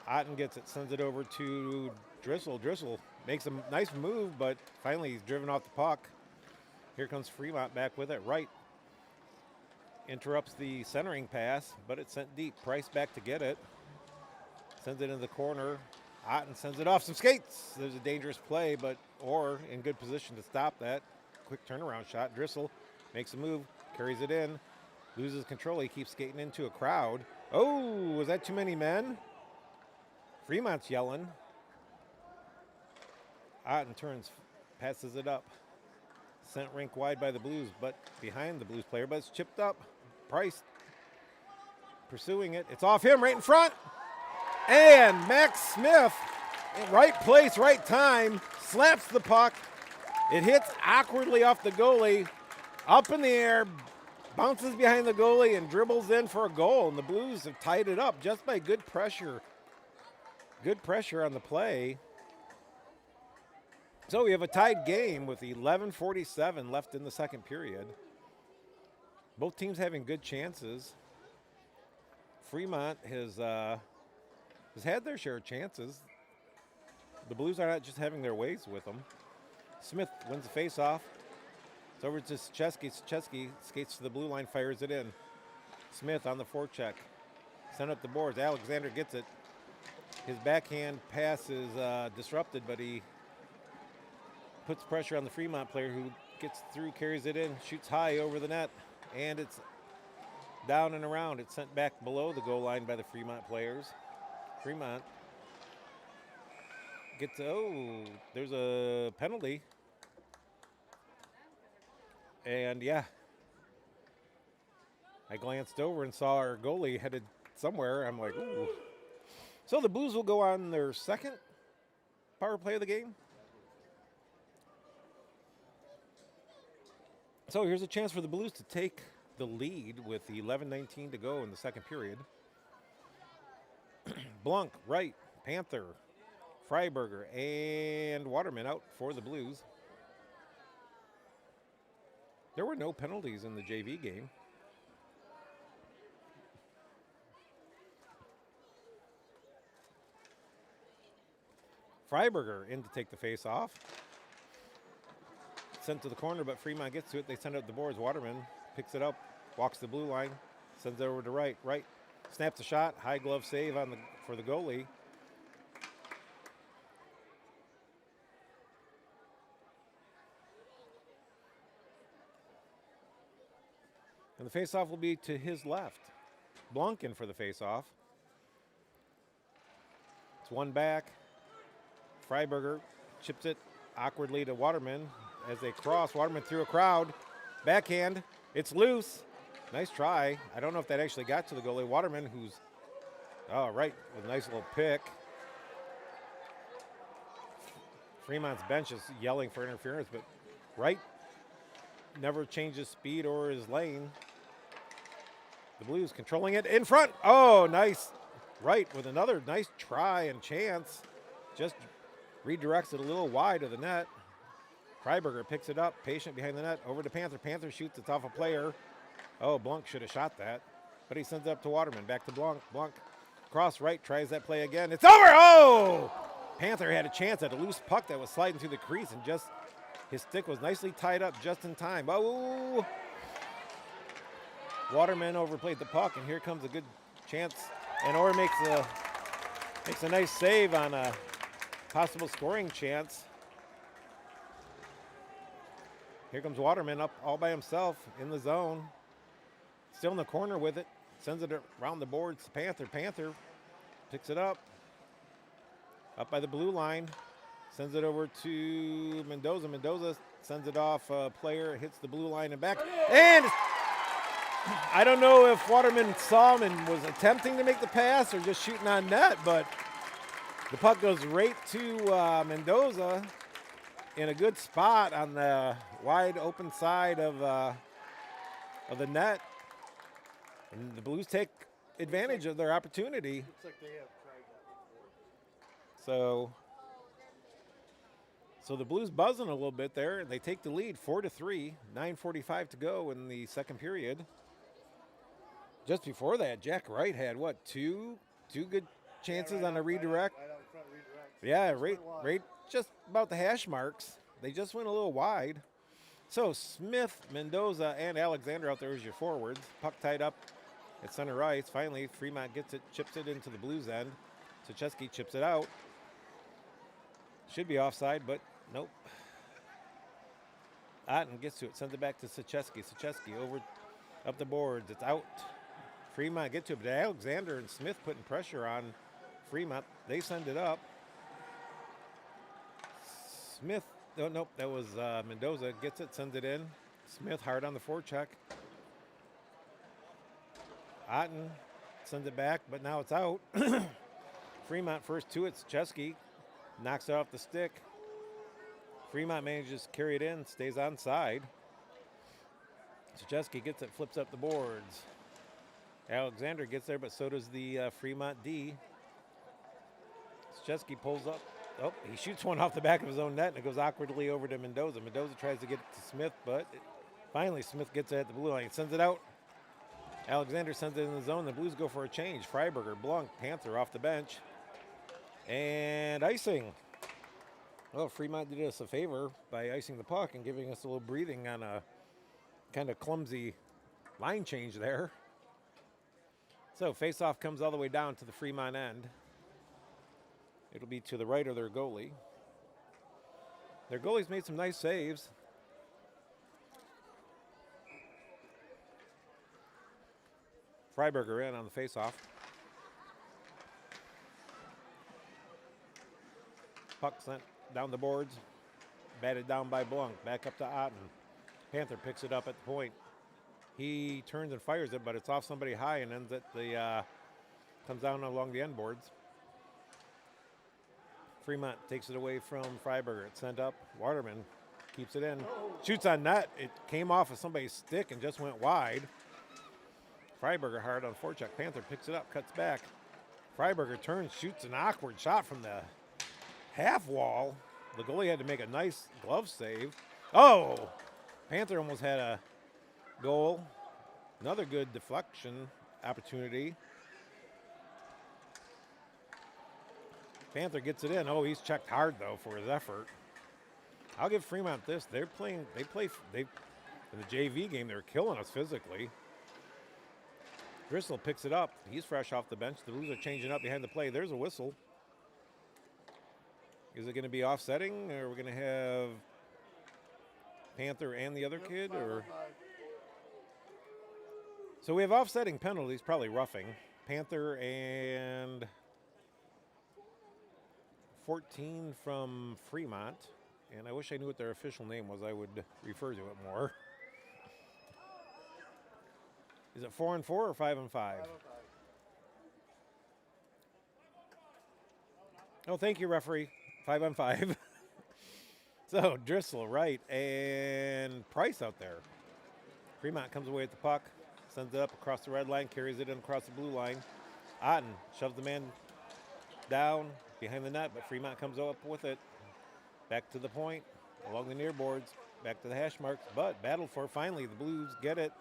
Otten gets it, sends it over to Driscoll. Driscoll makes a nice move, but finally he's driven off the puck. Here comes Fremont back with it. Right interrupts the centering pass, but it's sent deep. Price back to get it. Sends it in the corner. Otten sends it off some skates. There's a dangerous play, but Orr in good position to stop that. Quick turnaround shot. Driscoll makes a move, carries it in, loses control. He keeps skating into a crowd. Oh, was that too many men? Fremont's yelling. Otten turns, passes it up. Sent rink wide by the Blues, but behind the Blues player, but it's chipped up. Price pursuing it. It's off him right in front. And Max Smith, right place, right time, slaps the puck. It hits awkwardly off the goalie, up in the air, bounces behind the goalie, and dribbles in for a goal. And the Blues have tied it up just by good pressure. Good pressure on the play. So we have a tied game with 11:47 left in the second period. Both teams having good chances. Fremont has had their share of chances. The Blues are not just having their ways with them. Smith wins the face-off. It's over to Sachesky. Sachesky skates to the blue line, fires it in. Smith on the forecheck. Sent up the boards. Alexander gets it. His backhand pass is disrupted, but he puts pressure on the Fremont player who gets through, carries it in, shoots high over the net, and it's down and around. It's sent back below the goal line by the Fremont players. Fremont gets, oh, there's a penalty. And yeah, I glanced over and saw our goalie headed somewhere. I'm like, ooh. So the Blues will go on their second power play of the game. So here's a chance for the Blues to take the lead with 11:19 to go in the second period. Blunk, right, Panther, Freiberger, and Waterman out for the Blues. There were no penalties in the JV game. Freiberger in to take the face off. Sent to the corner, but Fremont gets to it. They send it up the boards. Waterman picks it up, walks the blue line, sends it over to right. Right snaps a shot. High glove save for the goalie. And the face-off will be to his left. Blunkin for the face-off. It's one back. Freiberger chips it awkwardly to Waterman as they cross. Waterman through a crowd. Backhand. It's loose. Nice try. I don't know if that actually got to the goalie. Waterman, who's, oh, right, with a nice little pick. Fremont's bench is yelling for interference, but Wright never changes speed or his lane. The Blues controlling it in front. Oh, nice. Wright with another nice try and chance. Just redirects it a little wide of the net. Freiberger picks it up, patient behind the net, over to Panther. Panther shoots it off a player. Oh, Blunk should have shot that, but he sends it up to Waterman. Back to Blunk. Blunk cross right, tries that play again. It's over. Oh! Panther had a chance at a loose puck that was sliding through the crease, and just his stick was nicely tied up just in time. Oh! Waterman overplayed the puck, and here comes a good chance. And Orr makes a nice save on a possible scoring chance. Here comes Waterman up all by himself in the zone. Still in the corner with it. Sends it around the boards to Panther. Panther picks it up. Up by the blue line. Sends it over to Mendoza. Mendoza sends it off a player. Hits the blue line and back. And I don't know if Waterman saw him and was attempting to make the pass or just shooting on net, but the puck goes right to Mendoza in a good spot on the wide open side of the net. And the Blues take advantage of their opportunity. Looks like they have tried that before. So the Blues buzzing a little bit there, and they take the lead 4-3, 9:45 to go in the second period. Just before that, Jack Wright had what, two good chances on a redirect? Right out front redirect. Yeah, Just went wide. right just about the hash marks. They just went a little wide. So Smith, Mendoza, and Alexander out there as your forwards. Puck tied up at center ice. Finally, Fremont gets it, chips it into the Blues end. Sucheski chips it out. Should be offside, but nope. Otten gets to it, sends it back to Sucheski. Sucheski over up the boards. It's out. Fremont get to it, but Alexander and Smith putting pressure on Fremont. They send it up. Smith, oh, nope, that was Mendoza. Gets it, sends it in. Smith hard on the forecheck. Otten sends it back, but now it's out. Fremont first to it. Sucheski knocks it off the stick. Fremont manages to carry it in, stays onside. Sucheski gets it, flips up the boards. Alexander gets there, but so does the Fremont D. Sucheski pulls up. Oh, he shoots one off the back of his own net, and it goes awkwardly over to Mendoza. Mendoza tries to get it to Smith, but finally Smith gets it at the blue line. Sends it out. Alexander sends it in the zone. The Blues go for a change. Freiberger, Blunk, Panther off the bench. And icing. Well, Fremont did us a favor by icing the puck and giving us a little breathing on a kind of clumsy line change there. So face-off comes all the way down to the Fremont end. It'll be to the right of their goalie. Their goalie's made some nice saves. Freiberger in on the faceoff. Puck sent down the boards. Batted down by Blunk. Back up to Otten. Panther picks it up at the point. He turns and fires it, but it's off somebody high and ends at the comes down along the end boards. Fremont takes it away from Freiberger. It's sent up. Waterman keeps it in. Shoots on net. It came off of somebody's stick and just went wide. Freiberger hard on forecheck. Panther picks it up, cuts back. Freiberger turns, shoots an awkward shot from the half wall. The goalie had to make a nice glove save. Oh! Panther almost had a goal. Another good deflection opportunity. Panther gets it in. Oh, he's checked hard though for his effort. I'll give Fremont this. They in the JV game, they were killing us physically. Driscoll picks it up. He's fresh off the bench. The Blues are changing up behind the play. There's a whistle. Is it going to be offsetting, or are we going to have Panther and the other kid? Or so we have offsetting penalties, probably roughing. Panther and 14 from Fremont. And I wish I knew what their official name was. I would refer to it more. Is it 4-4 or 5-5? 5-5. Oh, thank you, referee. 5-5. So Driscoll right and Price out there. Fremont comes away with the puck, sends it up across the red line, carries it in across the blue line. Otten shoves the man down behind the net, but Fremont comes up with it. Back to the point, along the near boards, back to the hash marks, but battled for. Finally, the Blues get it.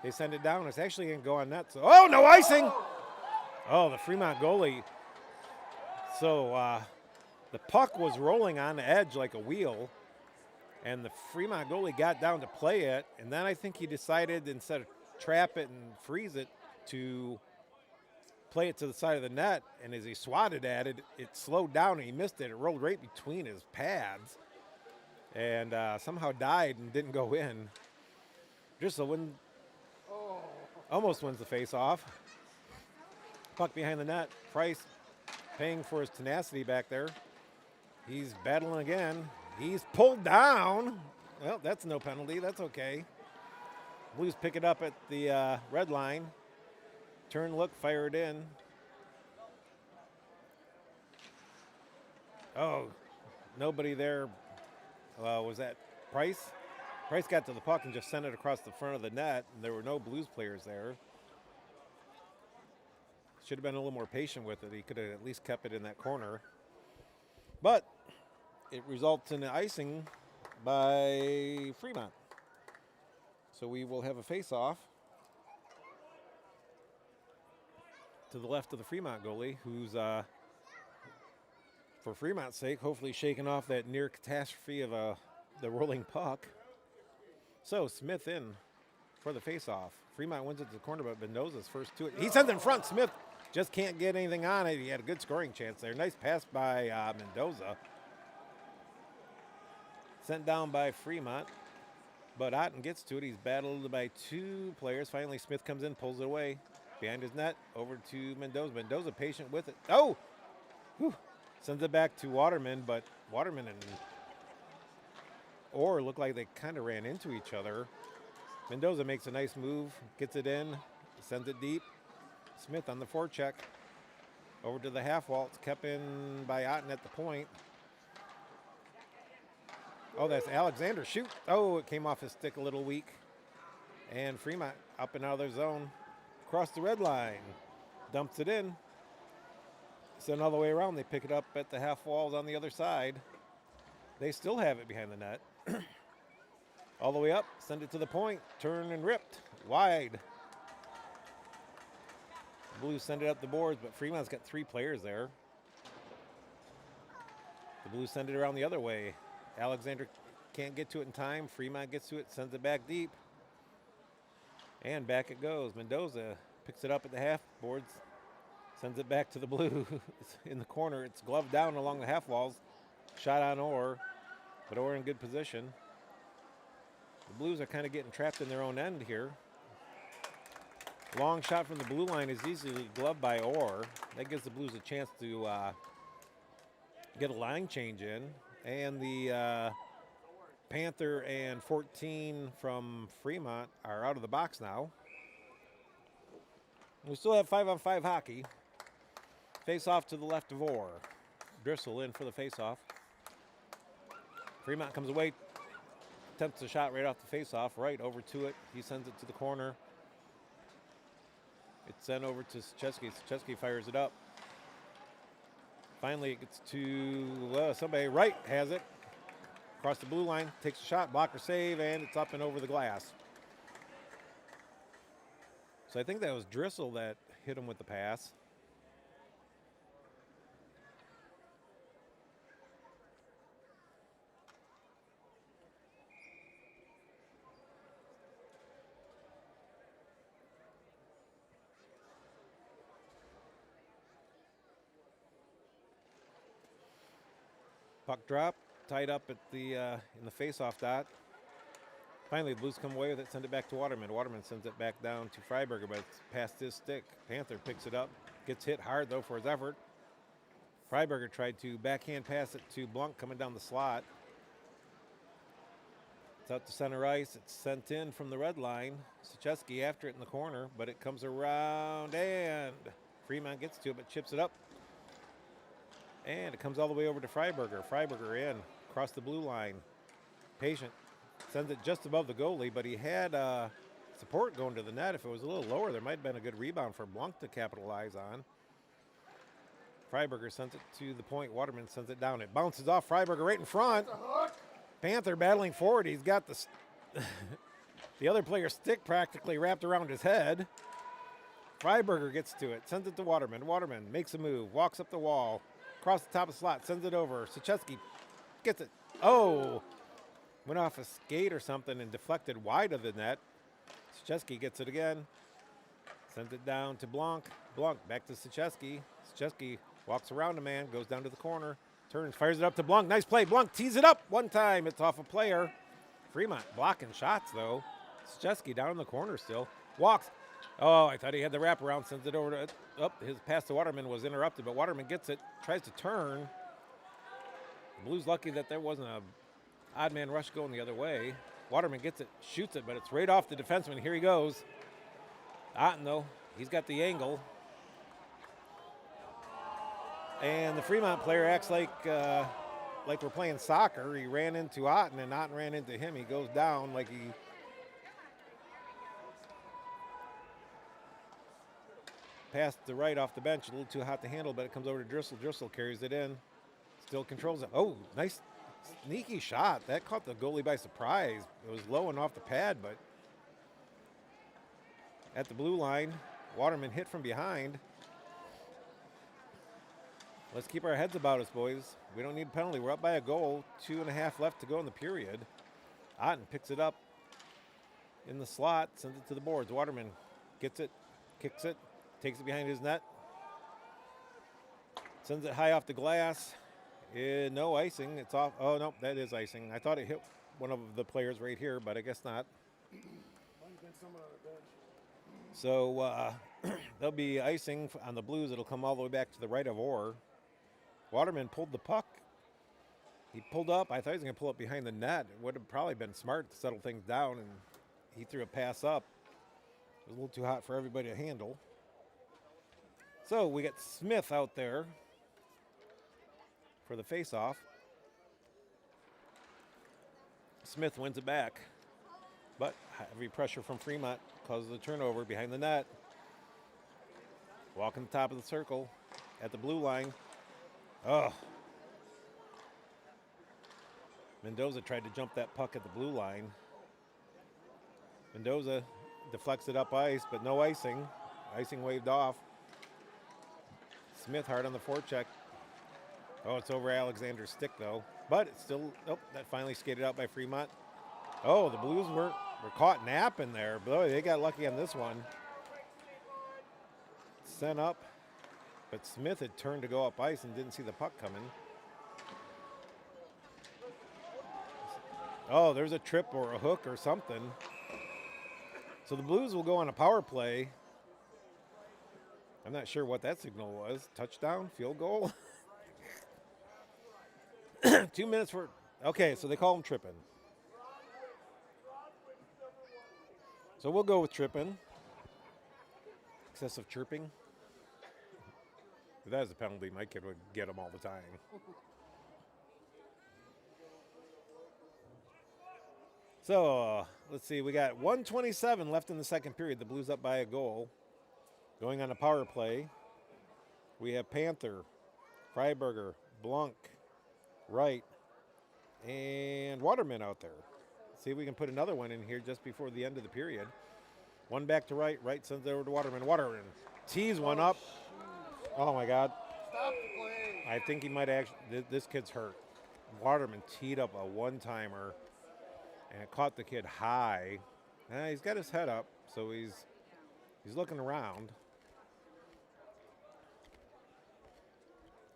They send it down. It's actually going to go on net. So, oh, no icing! Oh, the Fremont goalie. So the puck was rolling on the edge like a wheel, and the Fremont goalie got down to play it, and then I think he decided instead of trap it and freeze it to play it to the side of the net, and as he swatted at it, it slowed down and he missed it. It rolled right between his pads and somehow died and didn't go in. Driscoll almost wins the face-off. Puck behind the net. Price paying for his tenacity back there. He's battling again. He's pulled down. Well, that's no penalty. That's okay. Blues pick it up at the red line. Turn, look, fire it in. Oh, nobody there. Was that Price? Price got to the puck and just sent it across the front of the net, and there were no Blues players there. Should have been a little more patient with it. He could have at least kept it in that corner. But it results in an icing by Fremont. So we will have a face-off to the left of the Fremont goalie, who's, for Fremont's sake, hopefully shaking off that near catastrophe of the rolling puck. So Smith in for the face-off. Fremont wins it to the corner, but Mendoza's first to it. He sends it in front. Smith just can't get anything on it. He had a good scoring chance there. Nice pass by Mendoza. Sent down by Fremont, but Otten gets to it. He's battled by two players. Finally, Smith comes in, pulls it away. Behind his net, over to Mendoza. Mendoza patient with it. Oh! Whew. Sends it back to Waterman, but Waterman and Orr look like they kind of ran into each other. Mendoza makes a nice move, gets it in, sends it deep. Smith on the forecheck. Over to the half wall. It's kept in by Otten at the point. Oh, that's Alexander. Shoot. Oh, it came off his stick a little weak. And Fremont up and out of their zone. Across the red line. Dumps it in. Send all the way around. They pick it up at the half walls on the other side. They still have it behind the net. All the way up. Send it to the point. Turn and ripped. Wide. The Blues send it up the boards, but Fremont's got three players there. The Blues send it around the other way. Alexander can't get to it in time. Fremont gets to it, sends it back deep. And back it goes. Mendoza picks it up at the half boards, sends it back to the Blues. In the corner. It's gloved down along the half walls. Shot on Orr, but Orr in good position. The Blues are kind of getting trapped in their own end here. Long shot from the blue line is easily gloved by Orr. That gives the Blues a chance to get a line change in. And the Panther and 14 from Fremont are out of the box now. We still have 5-on-5 hockey. Face off to the left of Orr. Drissel in for the face off. Fremont comes away, attempts a shot right off the face off, right over to it. He sends it to the corner. It's sent over to Sachesky. Sachesky fires it up. Finally, it gets to somebody right has it. Across the blue line, takes a shot, blocker save, and it's up and over the glass. So I think that was Drissel that hit him with the pass. Puck drop, tied up at the in the face-off dot. Finally, the Blues come away with it, send it back to Waterman. Waterman sends it back down to Freiberger, but it's past his stick. Panther picks it up, gets hit hard, though, for his effort. Freiberger tried to backhand pass it to Blanc coming down the slot. It's out to center ice. It's sent in from the red line. Sachesky after it in the corner, but it comes around, and Fremont gets to it, but chips it up. And it comes all the way over to Freiberger. Freiberger in, across the blue line. Patient. Sends it just above the goalie, but he had support going to the net. If it was a little lower, there might have been a good rebound for Blanc to capitalize on. Freiberger sends it to the point. Waterman sends it down. It bounces off Freiberger right in front. Panther battling forward. He's got the other player's stick practically wrapped around his head. Freiberger gets to it, sends it to Waterman. Waterman makes a move, walks up the wall, across the top of the slot, sends it over. Sachesky gets it. Oh! Went off a skate or something and deflected wide of the net. Sachesky gets it again. Sends it down to Blanc. Blanc back to Sachesky. Sachesky walks around a man, goes down to the corner, turns, fires it up to Blanc. Nice play. Blanc tees it up one time. It's off a player. Fremont blocking shots, though. Sachesky down in the corner still. Walks. Oh, I thought he had the wraparound. Sends it over to, his pass to Waterman was interrupted, but Waterman gets it, tries to turn. The Blues lucky that there wasn't a odd man rush going the other way. Waterman gets it, shoots it, but it's right off the defenseman. Here he goes. Otten, though, he's got the angle. And the Fremont player acts like we're playing soccer. He ran into Otten, and Otten ran into him. He goes down like he passed the right off the bench. A little too hot to handle, but it comes over to Drissel. Drissel carries it in. Still controls it. Oh, nice sneaky shot. That caught the goalie by surprise. It was low and off the pad, but at the blue line, Waterman hit from behind. Let's keep our heads about us, boys. We don't need a penalty. We're up by a goal. 2.5 left to go in the period. Otten picks it up in the slot, sends it to the boards. Waterman gets it, kicks it, takes it behind his net, sends it high off the glass. No icing. It's off. Oh, no, that is icing. I thought it hit one of the players right here, but I guess not. So there'll be icing on the Blues. It'll come all the way back to the right of Orr. Waterman pulled the puck. He pulled up. I thought he was going to pull up behind the net. It would have probably been smart to settle things down, and he threw a pass up. It was a little too hot for everybody to handle. So we got Smith out there for the face-off. Smith wins it back, but heavy pressure from Fremont causes a turnover behind the net. Walking the top of the circle at the blue line. Oh. Mendoza tried to jump that puck at the blue line. Mendoza deflects it up ice, but no icing. Icing waved off. Smith hard on the forecheck. Oh, it's over Alexander's stick, though. But it's still, that finally skated out by Fremont. Oh, the Blues were caught napping there. Boy, they got lucky on this one. Sent up, but Smith had turned to go up ice and didn't see the puck coming. Oh, there's a trip or a hook or something. So the Blues will go on a power play I'm not sure what that signal was. Touchdown, field goal. 2 minutes for. Okay, so they call him tripping. So we'll go with tripping. Excessive chirping. If that is a penalty, my kid would get them all the time. So let's see. We got 1:27 left in the second period. The Blues up by a goal. Going on a power play. We have Panther, Freiberger, Blunk, Wright, and Waterman out there. See if we can put another one in here just before the end of the period. One back to Wright. Wright sends it over to Waterman. Waterman tees one up. Oh, my God. Stop the play. I think he might actually. This kid's hurt. Waterman teed up a one-timer, and it caught the kid high. He's got his head up, so he's looking around.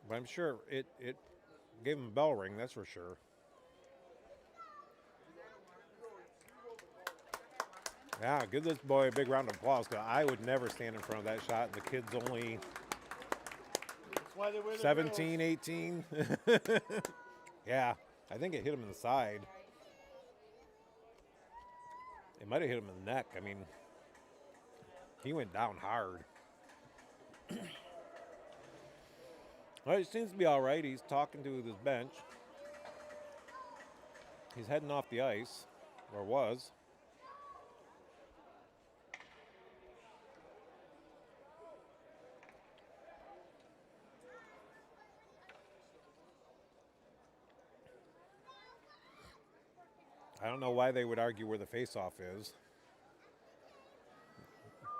But I'm sure it gave him a bell ring, that's for sure. Yeah, give this boy a big round of applause, because I would never stand in front of that shot. The kid's only That's why they wear the 17, 18. Yeah, I think it hit him in the side. It might have hit him in the neck. I mean, he went down hard. Well, it seems to be all right. He's talking to his bench. He's heading off the ice, or was. I don't know why they would argue where the face-off is.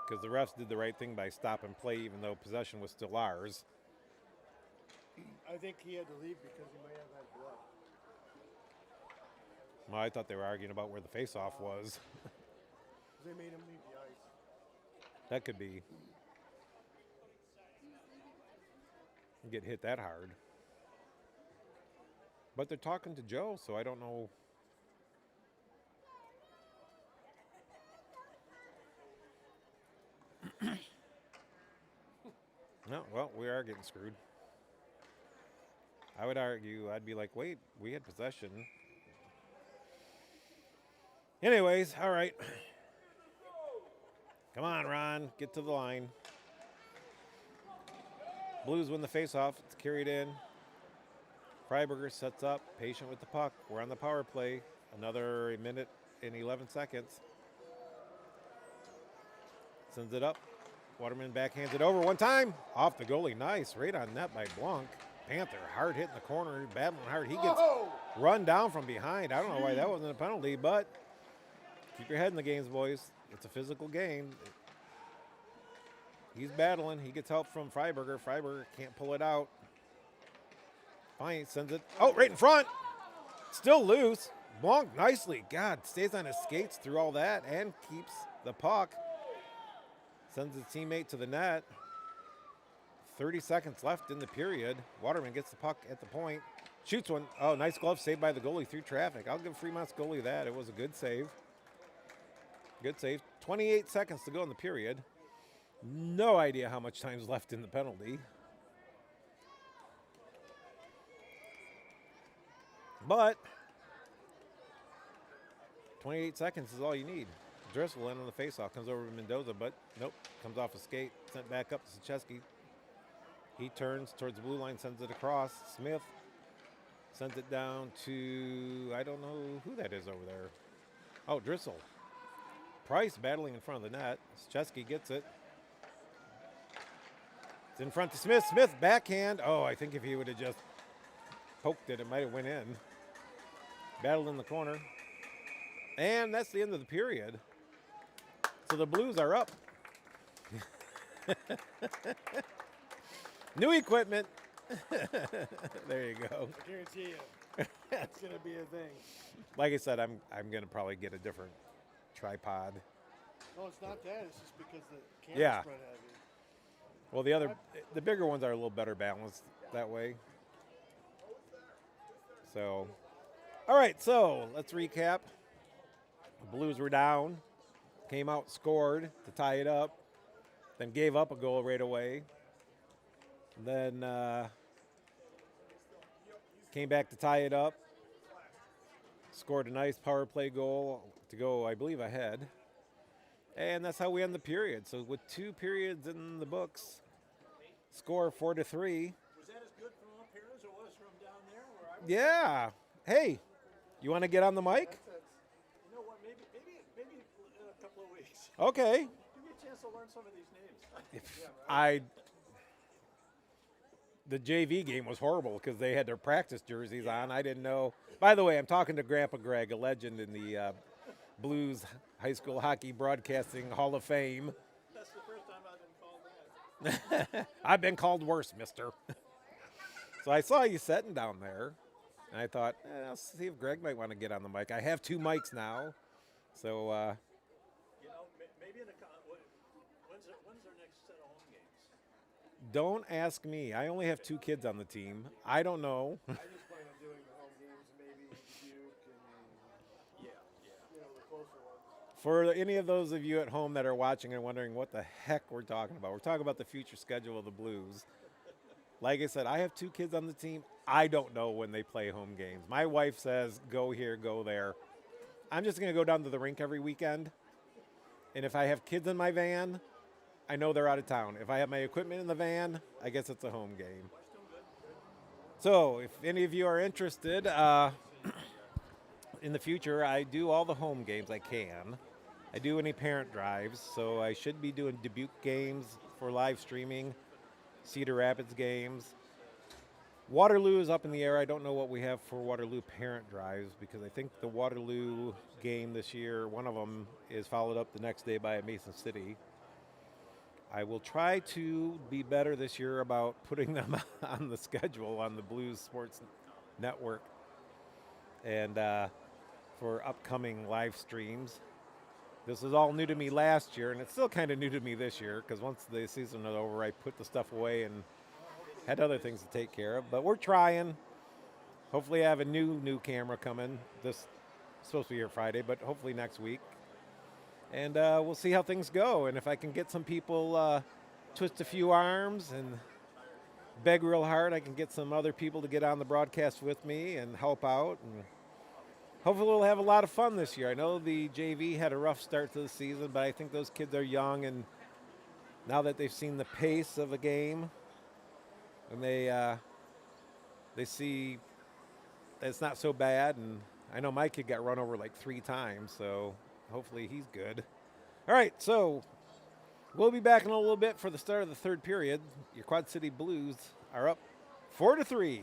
Because the refs did the right thing by stop and play, even though possession was still ours. I think he had to leave because he might have had blood. Well, I thought they were arguing about where the face-off was. They made him leave the ice. That could be. Get hit that hard. But they're talking to Joe, so I don't know. No, well, we are getting screwed. I would argue, I'd be like, wait, we had possession. Anyways, all right. Come on, Ron, get to the line. Blues win the faceoff. It's carried in. Freiberger sets up, patient with the puck. We're on the power play. Another minute and 11 seconds. Sends it up. Waterman backhands it over one time. Off the goalie. Nice. Right on net by Blanc. Panther hard hit in the corner. Battling hard. He gets run down from behind. I don't know why that wasn't a penalty, but keep your head in the games, boys. It's a physical game. He's battling. He gets help from Freiberger. Freiberger can't pull it out. Fine, sends it. Oh, right in front. Still loose. Blanc nicely. God, stays on his skates through all that and keeps the puck. Sends his teammate to the net. 30 seconds left in the period. Waterman gets the puck at the point. Shoots one. Oh, nice glove saved by the goalie through traffic. I'll give Fremont's goalie that. It was a good save. Good save. 28 seconds to go in the period. No idea how much time's left in the penalty. But 28 seconds is all you need. Driscoll in on the faceoff, comes over to Mendoza, but nope, comes off a skate, sent back up to Sachesky. He turns towards the blue line, sends it across. Smith sends it down to, I don't know who that is over there. Oh, Driscoll. Price battling in front of the net. Sachesky gets it. It's in front to Smith. Smith backhand. Oh, I think if he would have just poked it, it might have went in. Battled in the corner. And that's the end of the period. So the Blues are up. New equipment. There you go. I guarantee you, it's gonna be a thing. Like I said, I'm gonna probably get a different tripod. No, it's not that. It's just because the camera's Yeah. spread heavy. Well, the bigger ones are a little better balanced that way. So, all right. So let's recap. The Blues were down, came out, scored to tie it up. then gave up a goal right away. Then came back to tie it up. Scored a nice power play goal to go, I believe, ahead. And that's how we end the period. So with 2 periods in the books, score 4-3. Was that as good from up here as it was from down there where I was? Yeah. Hey, you want to get on the mic? You know what? Maybe in a couple of weeks. Okay. Give me a chance to learn some of these names. The JV game was horrible because they had their practice jerseys on. I didn't know. By the way, I'm talking to Grandpa Greg, a legend in the Blues High School Hockey Broadcasting Hall of Fame. That's the first time I've been called that. I've been called worse, mister. So I saw you sitting down there, and I thought, I'll see if Greg might want to get on the mic. I have 2 mics now, so You know, maybe when's their next set of home games? don't ask me. I only have 2 kids on the team. I don't know. I just plan on doing the home games, maybe Duke and Yeah. you know the closer ones. For any of those of you at home that are watching and wondering what the heck we're talking about, we're talking about the future schedule of the Blues. Like I said, I have 2 kids on the team. I don't know when they play home games. My wife says, go here, go there. I'm just going to go down to the rink every weekend. And if I have kids in my van, I know they're out of town. If I have my equipment in the van, I guess it's a home game. So if any of you are interested, in the future, I do all the home games I can. I do any parent drives, so I should be doing Dubuque games for live streaming, Cedar Rapids games. Waterloo is up in the air. I don't know what we have for Waterloo parent drives because I think the Waterloo game this year, one of them is followed up the next day by a Mason City. I will try to be better this year about putting them on the schedule on the Blues Sports Network and for upcoming live streams. This was all new to me last year, and it's still kind of new to me this year because once the season is over, I put the stuff away and had other things to take care of. But we're trying. Hopefully, I have a new camera coming. This supposed to be here Friday, but hopefully next week. And we'll see how things go. And if I can get some people twist a few arms and beg real hard, I can get some other people to get on the broadcast with me and help out. And hopefully we'll have a lot of fun this year. I know the JV had a rough start to the season, but I think those kids are young, and now that they've seen the pace of a game, and they see that it's not so bad. And I know my kid got run over like 3 times, so hopefully he's good. All right, so we'll be back in a little bit for the start of the 3rd period. Your Quad City Blues are up 4-3.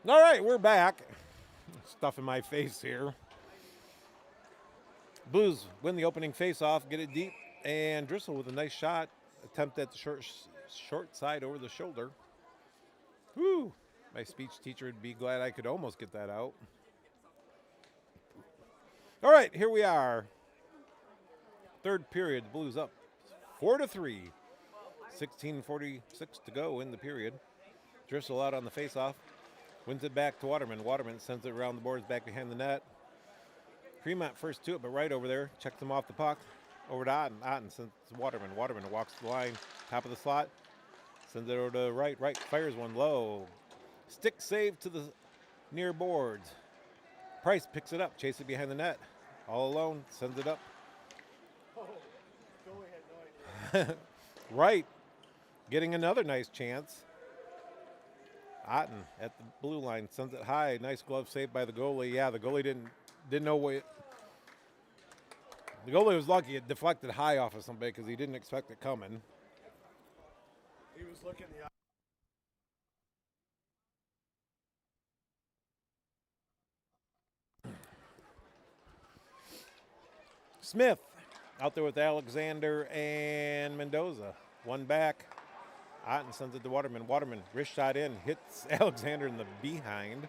All right, we're back. Stuff in my face here. Blues win the opening face-off, get it deep, and Driscoll with a nice shot. Attempt at the short side over the shoulder. Woo! My speech teacher would be glad I could almost get that out. All right, here we are. Third period, Blues up 4-3. 16:46 to go in the period. Driscoll out on the face-off. Wins it back to Waterman. Waterman sends it around the boards back behind the net. Fremont first to it, but right over there. Checks him off the puck. Over to Otten. Otten sends it to Waterman. Waterman walks the line. Top of the slot. Sends it over to right. Right fires one low. Stick save to the near boards. Price picks it up. Chase it behind the net. All alone. Sends it up. Oh, go ahead, no idea. Right. Getting another nice chance. Otten at the blue line sends it high. Nice glove save by the goalie. Yeah, the goalie didn't know what. The goalie was lucky it deflected high off of somebody because he didn't expect it coming. He was looking the Smith out there with Alexander and Mendoza. One back. Otten sends it to Waterman. Waterman, wrist shot in, hits Alexander in the behind.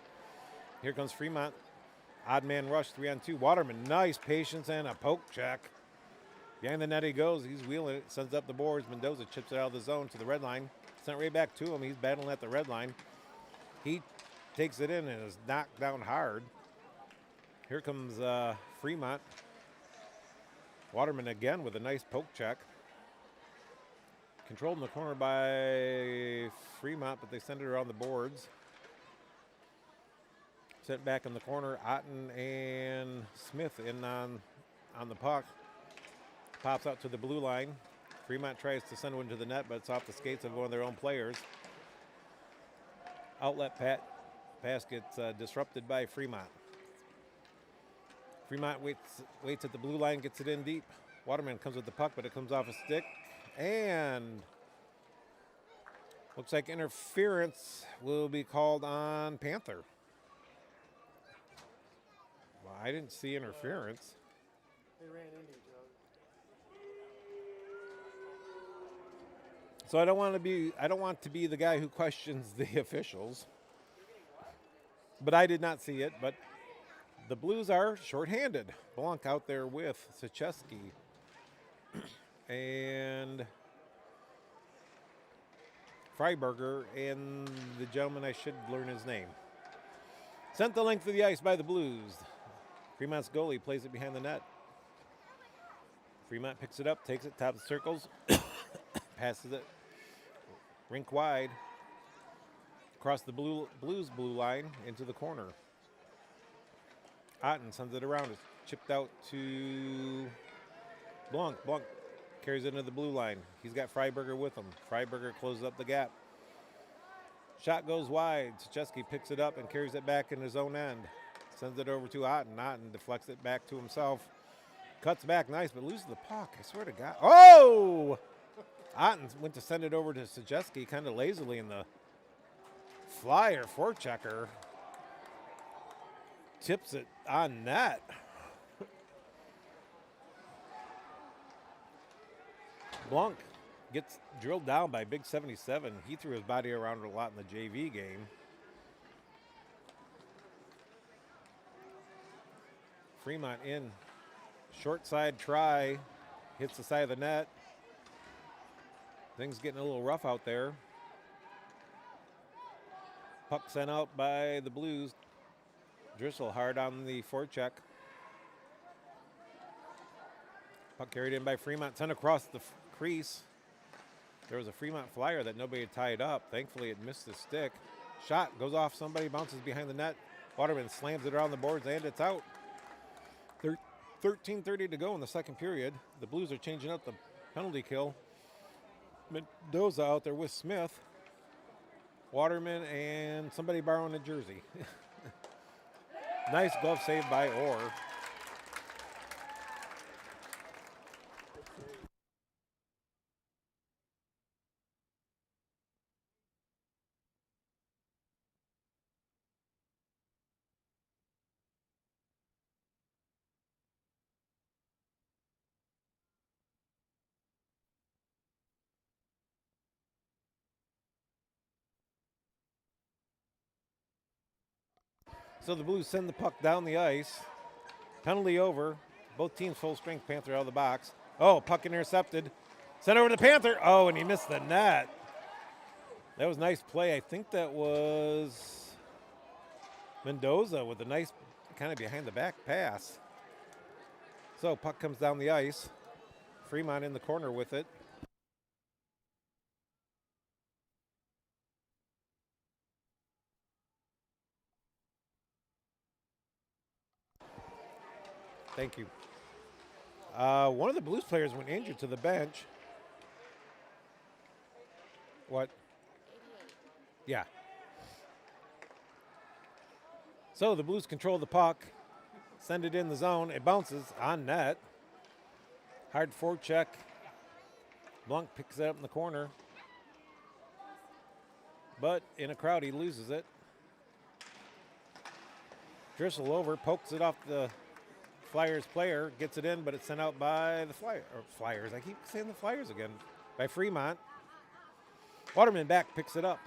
Here comes Fremont. Odd man rush, 3-on-2. Waterman, nice patience and a poke check. Behind the net he goes. He's wheeling it, sends up the boards. Mendoza chips it out of the zone to the red line. Sent right back to him. He's battling at the red line. He takes it in and is knocked down hard. Here comes Fremont. Waterman again with a nice poke check. Controlled in the corner by Fremont, but they send it around the boards. Sent back in the corner. Otten and Smith in on the puck. Pops out to the blue line. Fremont tries to send one to the net, but it's off the skates of one of their own players. Outlet pass gets disrupted by Fremont. Fremont waits at the blue line, gets it in deep. Waterman comes with the puck, but it comes off a stick. And looks like interference will be called on Panther. Well, I didn't see interference. They ran into each other. So I don't want to be the guy who questions the officials. But I did not see it, but the Blues are shorthanded. Blanc out there with Sacheski. And Freiberger and the gentleman, I should learn his name. Sent the length of the ice by the Blues. Fremont's goalie plays it behind the net. Fremont picks it up, takes it, top of the circles, passes it rink wide across the Blues blue line into the corner. Otten sends it around. It's chipped out to Blanc. Blanc carries it into the blue line. He's got Freiberger with him. Freiberger closes up the gap. Shot goes wide. Sacheski picks it up and carries it back in his own end. Sends it over to Otten. Otten deflects it back to himself. Cuts back nice, but loses the puck. I swear to God. Oh! Otten went to send it over to Sacheski kind of lazily in the flyer forechecker. Tips it on net. Blanc gets drilled down by Big 77. He threw his body around a lot in the JV game. Fremont in. Short side try. Hits the side of the net. Things getting a little rough out there. Puck sent out by the Blues. Driscoll hard on the forecheck. Puck carried in by Fremont. Sent across the crease. There was a Fremont flyer that nobody had tied up. Thankfully, it missed the stick. Shot goes off somebody, bounces behind the net. Waterman slams it around the boards, and it's out. 13:30 to go in the second period. The Blues are changing up the penalty kill. Mendoza out there with Smith. Waterman and somebody borrowing a jersey. Nice glove save by Orr. So the Blues send the puck down the ice. Penalty over. Both teams full strength. Panther out of the box. Oh, puck intercepted. Sent over to Panther. Oh, and he missed the net. That was nice play. I think that was Mendoza with a nice kind of behind the back pass. So puck comes down the ice. Fremont in the corner with it. Thank you. One of the Blues players went injured to the bench. What? Yeah. So the Blues control the puck, send it in the zone. It bounces on net. Hard forecheck. Blanc picks it up in the corner. But in a crowd, he loses it. Drissel over, pokes it off the Flyers player, gets it in, but it's sent out by the Flyers. I keep saying the Flyers again. By Fremont. Waterman back picks it up.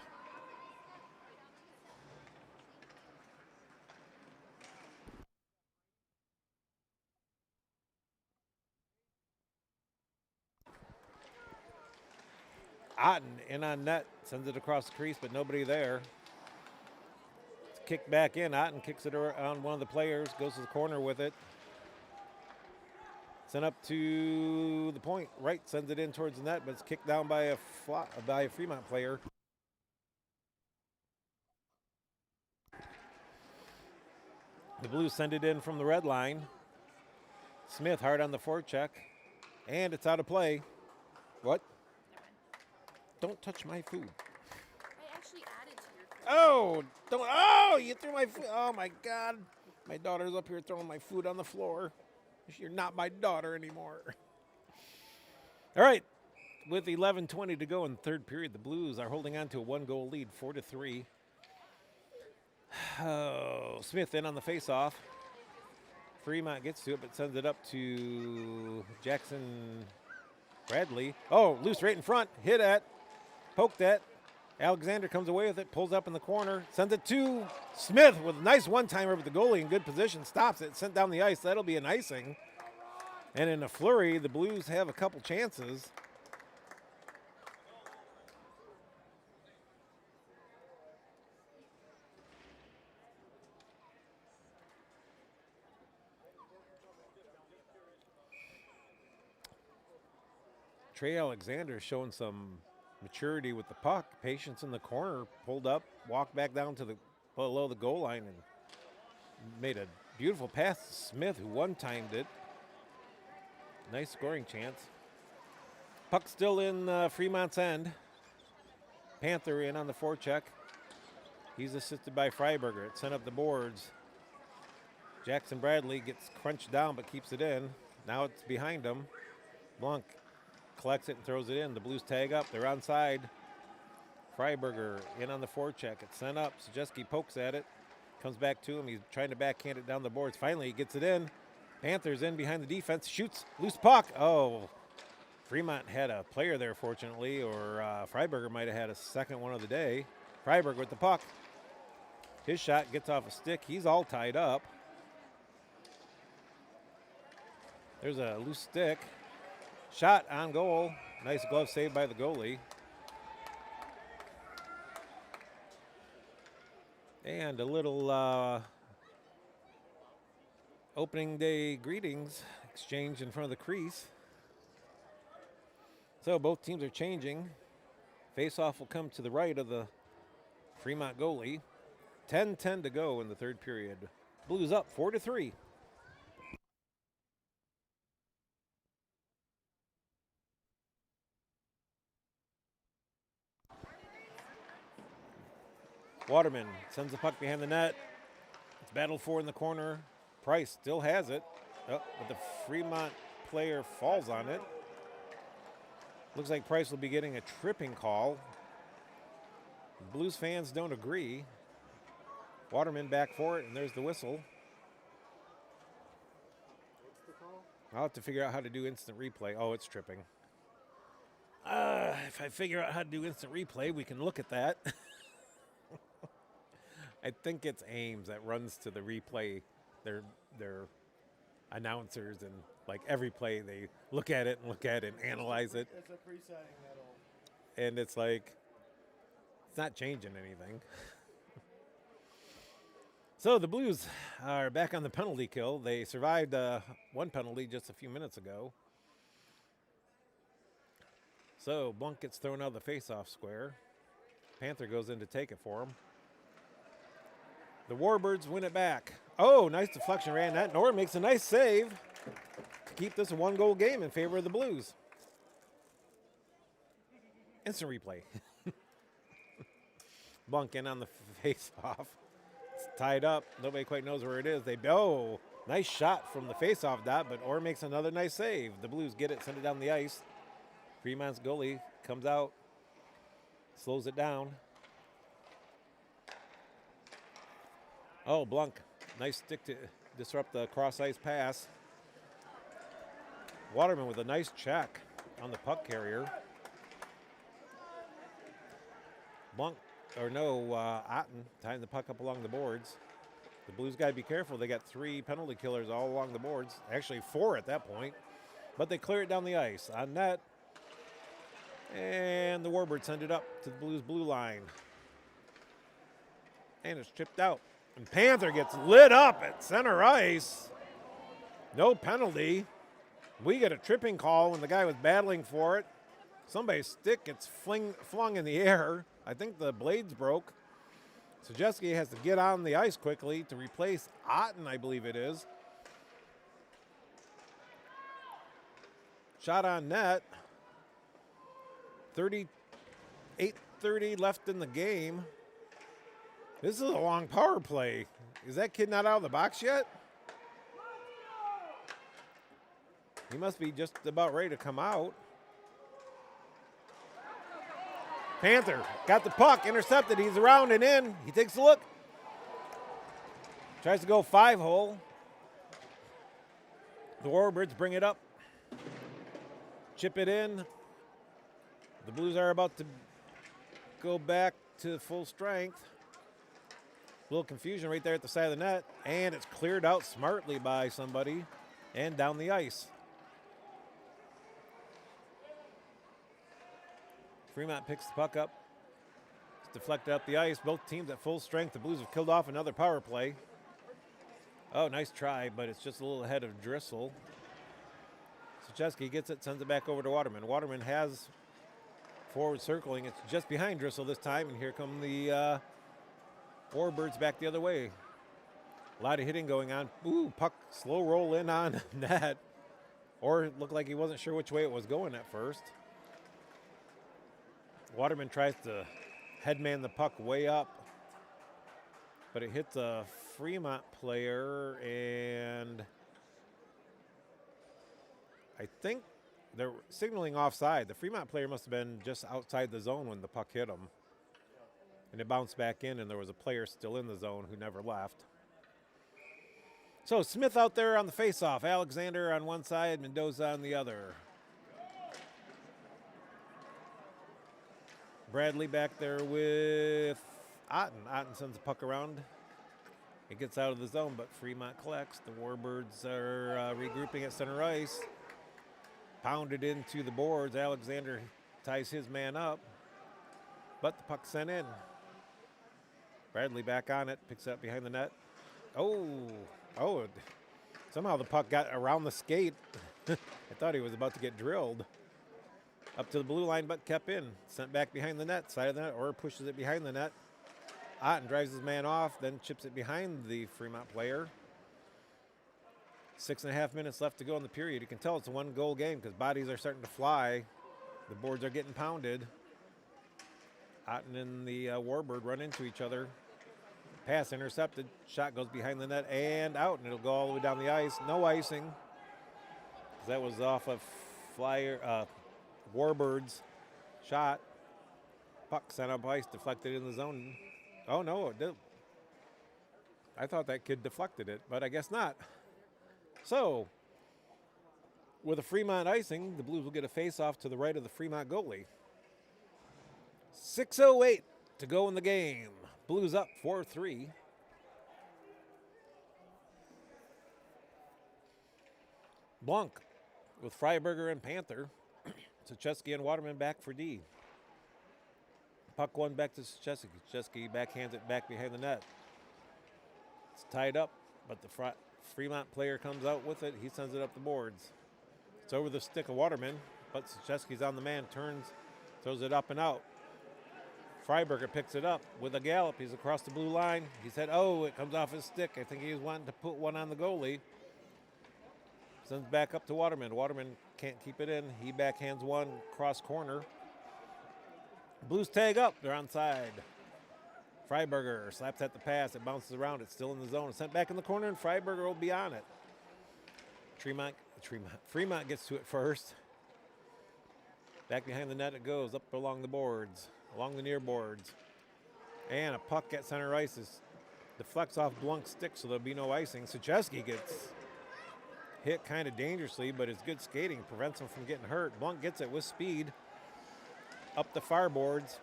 Otten in on net, sends it across the crease, but nobody there. It's kicked back in. Otten kicks it around one of the players, goes to the corner with it. Sent up to the point. Right sends it in towards the net, but it's kicked down by a Fremont player. The Blues send it in from the red line. Smith hard on the forecheck, and it's out of play. What? Don't touch my food. I actually added to your food. Oh, don't. Oh, you threw my food. Oh, my God. My daughter's up here throwing my food on the floor. You're not my daughter anymore. All right. With 11:20 to go in the third period, the Blues are holding on to a one-goal lead, 4-3. Oh, Smith in on the face-off. Fremont gets to it, but sends it up to Jackson Bradley. Oh, loose right in front. Hit at. Poked at. Alexander comes away with it, pulls up in the corner, sends it to Smith with a nice one-timer with the goalie in good position, stops it, sent down the ice. That'll be an icing. And in a flurry, the Blues have a couple chances. Trey Alexander showing some maturity with the puck, patience in the corner, pulled up, walked back down to the below the goal line and made a beautiful pass to Smith, who one-timed it. Nice scoring chance. Puck still in Fremont's end. Panther in on the forecheck. He's assisted by Freiberger. It's sent up the boards. Jackson Bradley gets crunched down but keeps it in. Now it's behind him. Blanc collects it and throws it in. The Blues tag up. They're onside. Freiberger in on the forecheck. It's sent up. Sajeski pokes at it. Comes back to him. He's trying to backhand it down the boards. Finally, he gets it in. Panthers in behind the defense. Shoots. Loose puck. Oh, Fremont had a player there, fortunately, or Freiberger might have had a second one of the day. Freiberger with the puck. His shot gets off a stick. He's all tied up. There's a loose stick. Shot on goal. Nice glove save by the goalie. And a little opening day greetings exchange in front of the crease. So both teams are changing. Face-off will come to the right of the Fremont goalie. 10-10 to go in the third period. Blues up 4-3. Waterman sends the puck behind the net. It's battled for in the corner. Price still has it. Oh, but the Fremont player falls on it. Looks like Price will be getting a tripping call. Blues fans don't agree. Waterman back for it, and there's the whistle. What's the call? I'll have to figure out how to do instant replay. Oh, it's tripping. If I figure out how to do instant replay, we can look at that. I think it's Ames that runs to the replay, their announcers, and like every play they look at it and analyze it, It's a pre-signing medal. and it's like it's not changing anything. So the Blues are back on the penalty kill. They survived one penalty just a few minutes ago. So Blunt gets thrown out of the face-off square. Panther goes in to take it for him. The Warbirds win it back. Oh, nice deflection ran that. Nor makes a nice save to keep this a one-goal game in favor of the Blues. Instant replay. Bunk in on the face-off. It's tied up. Nobody quite knows where it is. Nice shot from the face-off dot, but Orr makes another nice save. The Blues get it, send it down the ice. Fremont's goalie comes out, slows it down. Oh, Blunk. Nice stick to disrupt the cross-ice pass. Waterman with a nice check on the puck carrier. Otten tying the puck up along the boards. The Blues got to be careful. They got 3 penalty killers all along the boards. Actually 4 at that point. But they clear it down the ice. On net. And the Warbirds send it up to the Blues blue line. And it's chipped out. And Panther gets lit up at center ice. No penalty. We get a tripping call when the guy was battling for it. Somebody's stick gets flung in the air. I think the blades broke. Sajeski has to get on the ice quickly to replace Otten, I believe it is. Shot on net. 8:30 left in the game. This is a long power play. Is that kid not out of the box yet? He must be just about ready to come out. Panther got the puck, intercepted. He's around and in. He takes a look. Tries to go 5-hole. The Warbirds bring it up. Chip it in. The Blues are about to go back to full strength. A little confusion right there at the side of the net. And it's cleared out smartly by somebody and down the ice. Fremont picks the puck up. It's deflected up the ice. Both teams at full strength. The Blues have killed off another power play. Oh, nice try, but it's just a little ahead of Drissel. Sajeski gets it, sends it back over to Waterman. Waterman has forward circling. It's just behind Drissel this time, and here come the Warbirds back the other way. A lot of hitting going on. Ooh, puck slow roll in on net. Or it looked like he wasn't sure which way it was going at first. Waterman tries to headman the puck way up, but it hits a Fremont player, and I think they're signaling offside. The Fremont player must have been just outside the zone when the puck hit him. And it bounced back in, and there was a player still in the zone who never left. So Smith out there on the faceoff. Alexander on one side, Mendoza on the other. Bradley back there with Otten. Otten sends the puck around. It gets out of the zone, but Fremont collects. The Warbirds are regrouping at center ice. Pounded into the boards. Alexander ties his man up, but the puck sent in. Bradley back on it, picks it up behind the net. Somehow the puck got around the skate. I thought he was about to get drilled. Up to the blue line, but kept in. Sent back behind the net, side of the net, or pushes it behind the net. Otten drives his man off, then chips it behind the Fremont player. 6.5 minutes left to go in the period. You can tell it's a 1-goal game because bodies are starting to fly. The boards are getting pounded. Otten and the Warbird run into each other. Pass intercepted. Shot goes behind the net and out, and it'll go all the way down the ice. No icing. That was off of Warbirds shot. Puck sent up ice, deflected in the zone. Oh, no, it did. I thought that kid deflected it, but I guess not. So, with a Fremont icing, the Blues will get a face-off to the right of the Fremont goalie. 6:08 to go in the game. Blues up 4-3. Blanc with Freiberger and Panther. Sucheski and Waterman back for D. Puck one back to Sucheski. Sucheski backhands it back behind the net. It's tied up, but the Fremont player comes out with it. He sends it up the boards. It's over the stick of Waterman, but Sucheski's on the man, turns, throws it up and out. Freiberger picks it up with a gallop. He's across the blue line. He said, oh, it comes off his stick. I think he was wanting to put one on the goalie. Sends back up to Waterman. Waterman can't keep it in. He backhands one cross corner. Blues tag up. They're onside. Freiberger slaps at the pass. It bounces around. It's still in the zone. It's sent back in the corner, and Freiberger will be on it. Fremont gets to it first. Back behind the net it goes. Up along the boards. Along the near boards. And a puck at center ice deflects off Blanc's stick, so there'll be no icing. Sucheski gets hit kind of dangerously, but his good skating prevents him from getting hurt. Blanc gets it with speed up the far boards,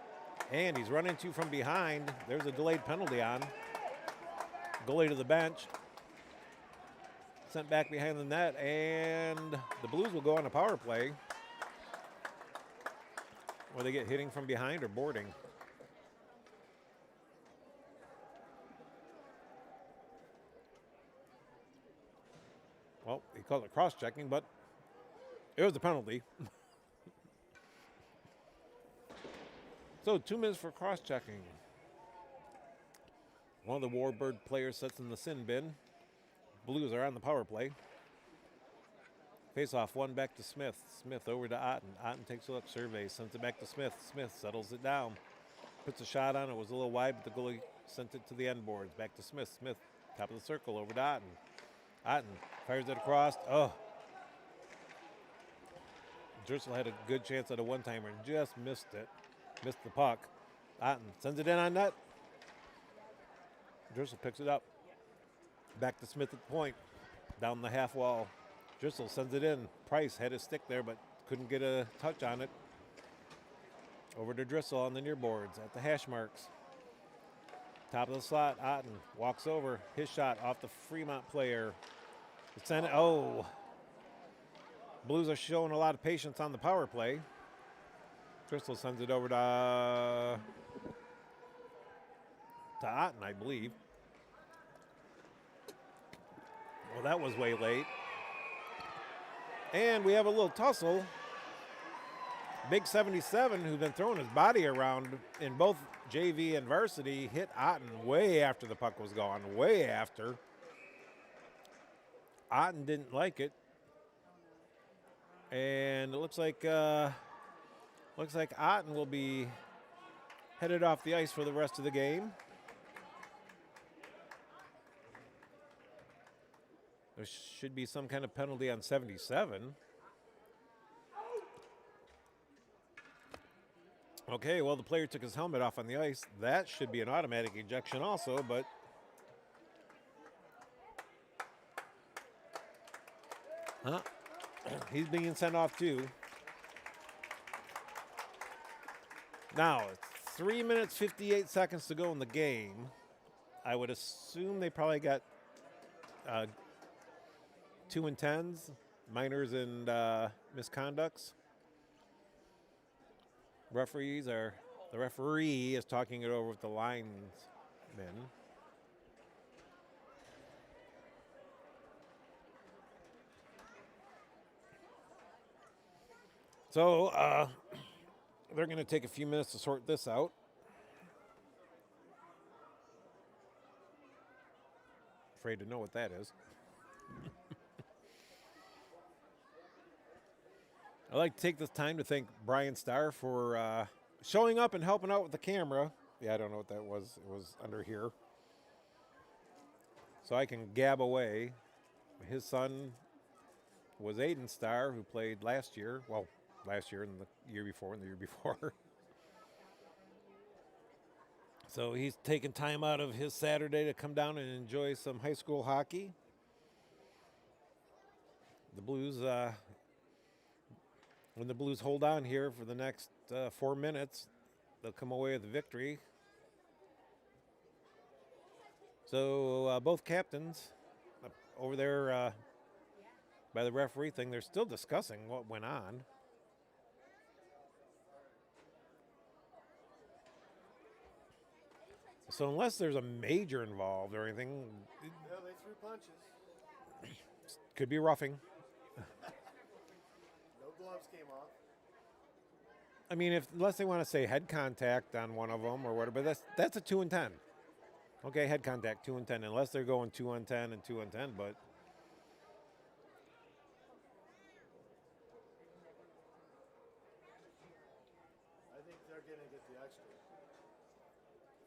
and he's run into from behind. There's a delayed penalty on. Goalie to the bench. Sent back behind the net, and the Blues will go on a power play where they get hitting from behind or boarding. Well, he called it cross-checking, but it was a penalty. So 2 minutes for cross-checking. One of the Warbird players sits in the sin bin. Blues are on the power play. Face-off, one back to Smith. Smith over to Otten. Otten takes a look, surveys, sends it back to Smith. Smith settles it down. Puts a shot on it. Was a little wide, but the goalie sent it to the end boards. Back to Smith. Smith, top of the circle, over to Otten. Otten fires it across. Oh. Driscoll had a good chance at a one-timer and just missed it. Missed the puck. Otten sends it in on net. Driscoll picks it up. Back to Smith at the point. Down the half wall. Driscoll sends it in. Price had his stick there, but couldn't get a touch on it. Over to Driscoll on the near boards at the hash marks. Top of the slot, Otten walks over. His shot off the Fremont player. It's in, oh. Blues are showing a lot of patience on the power play. Driscoll sends it over to Otten, I believe. Well, that was way late. And we have a little tussle. Big 77, who's been throwing his body around in both JV and varsity, hit Otten way after the puck was gone, way after. Otten didn't like it. And it looks like Otten will be headed off the ice for the rest of the game. There should be some kind of penalty on 77. Okay, well, the player took his helmet off on the ice. That should be an automatic ejection also, but he's being sent off too. Now, 3 minutes, 58 seconds to go in the game. I would assume they probably got 2 and 10s, minors and misconducts. The referee is talking it over with the linesmen. So they're going to take a few minutes to sort this out. Afraid to know what that is. I'd like to take this time to thank Brian Starr for showing up and helping out with the camera. Yeah, I don't know what that was. It was under here. So I can gab away. His son was Aiden Starr, who played last year. Well, last year and the year before and the year before. So he's taking time out of his Saturday to come down and enjoy some high school hockey. The Blues... when the Blues hold on here for the next 4 minutes, they'll come away with the victory. So both captains over there by the referee thing, they're still discussing what went on. So unless there's a major involved or anything, it Yeah, they threw punches. could be roughing. No gloves came off. I mean, unless they want to say head contact on one of them or whatever, but that's a 2 and 10. Okay, head contact 2 and 10, unless they're going 2 on 10 and 2 on 10. But I think they're gonna get the extra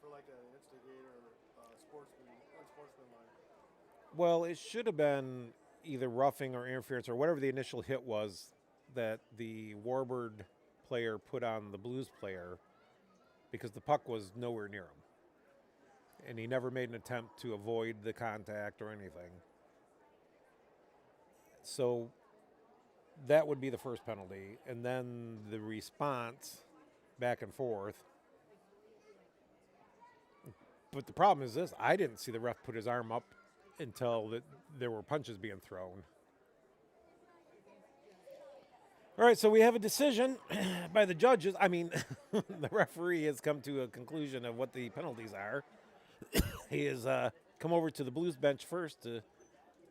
for like an instigator or unsportsmanlike. well, it should have been either roughing or interference or whatever the initial hit was that the Warbird player put on the Blues player, because the puck was nowhere near him. And he never made an attempt to avoid the contact or anything. So that would be the first penalty. And then the response back and forth. But the problem is this: I didn't see the ref put his arm up until there were punches being thrown. All right, so we have a decision by the judges. I mean, the referee has come to a conclusion of what the penalties are. He has come over to the Blues bench first to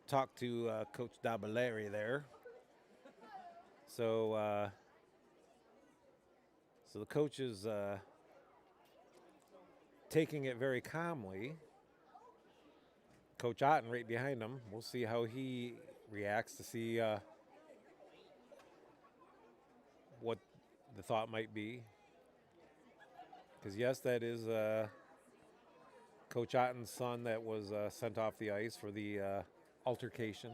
talk to Coach Dabaleri there. So, so the coach is taking it very calmly. Coach Otten right behind him. We'll see how he reacts to see what the thought might be. Because, yes, that is Coach Otten's son that was sent off the ice for the altercation.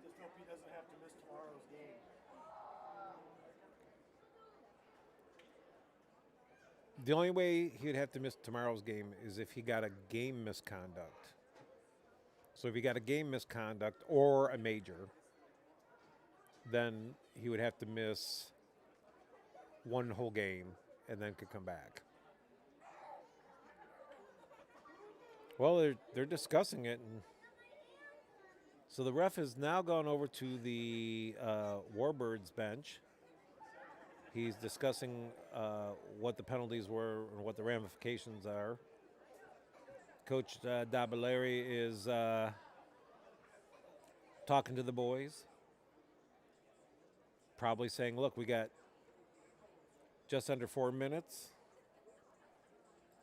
Just hope he doesn't have to miss tomorrow's game. The only way he'd have to miss tomorrow's game is if he got a game misconduct. So if he got a game misconduct or a major, then he would have to miss one whole game and then could come back. Well, they're discussing it, and so the ref has now gone over to the Warbirds bench. He's discussing what the penalties were and what the ramifications are. Coach Dabaleri is talking to the boys, probably saying, look, we got just under 4 minutes.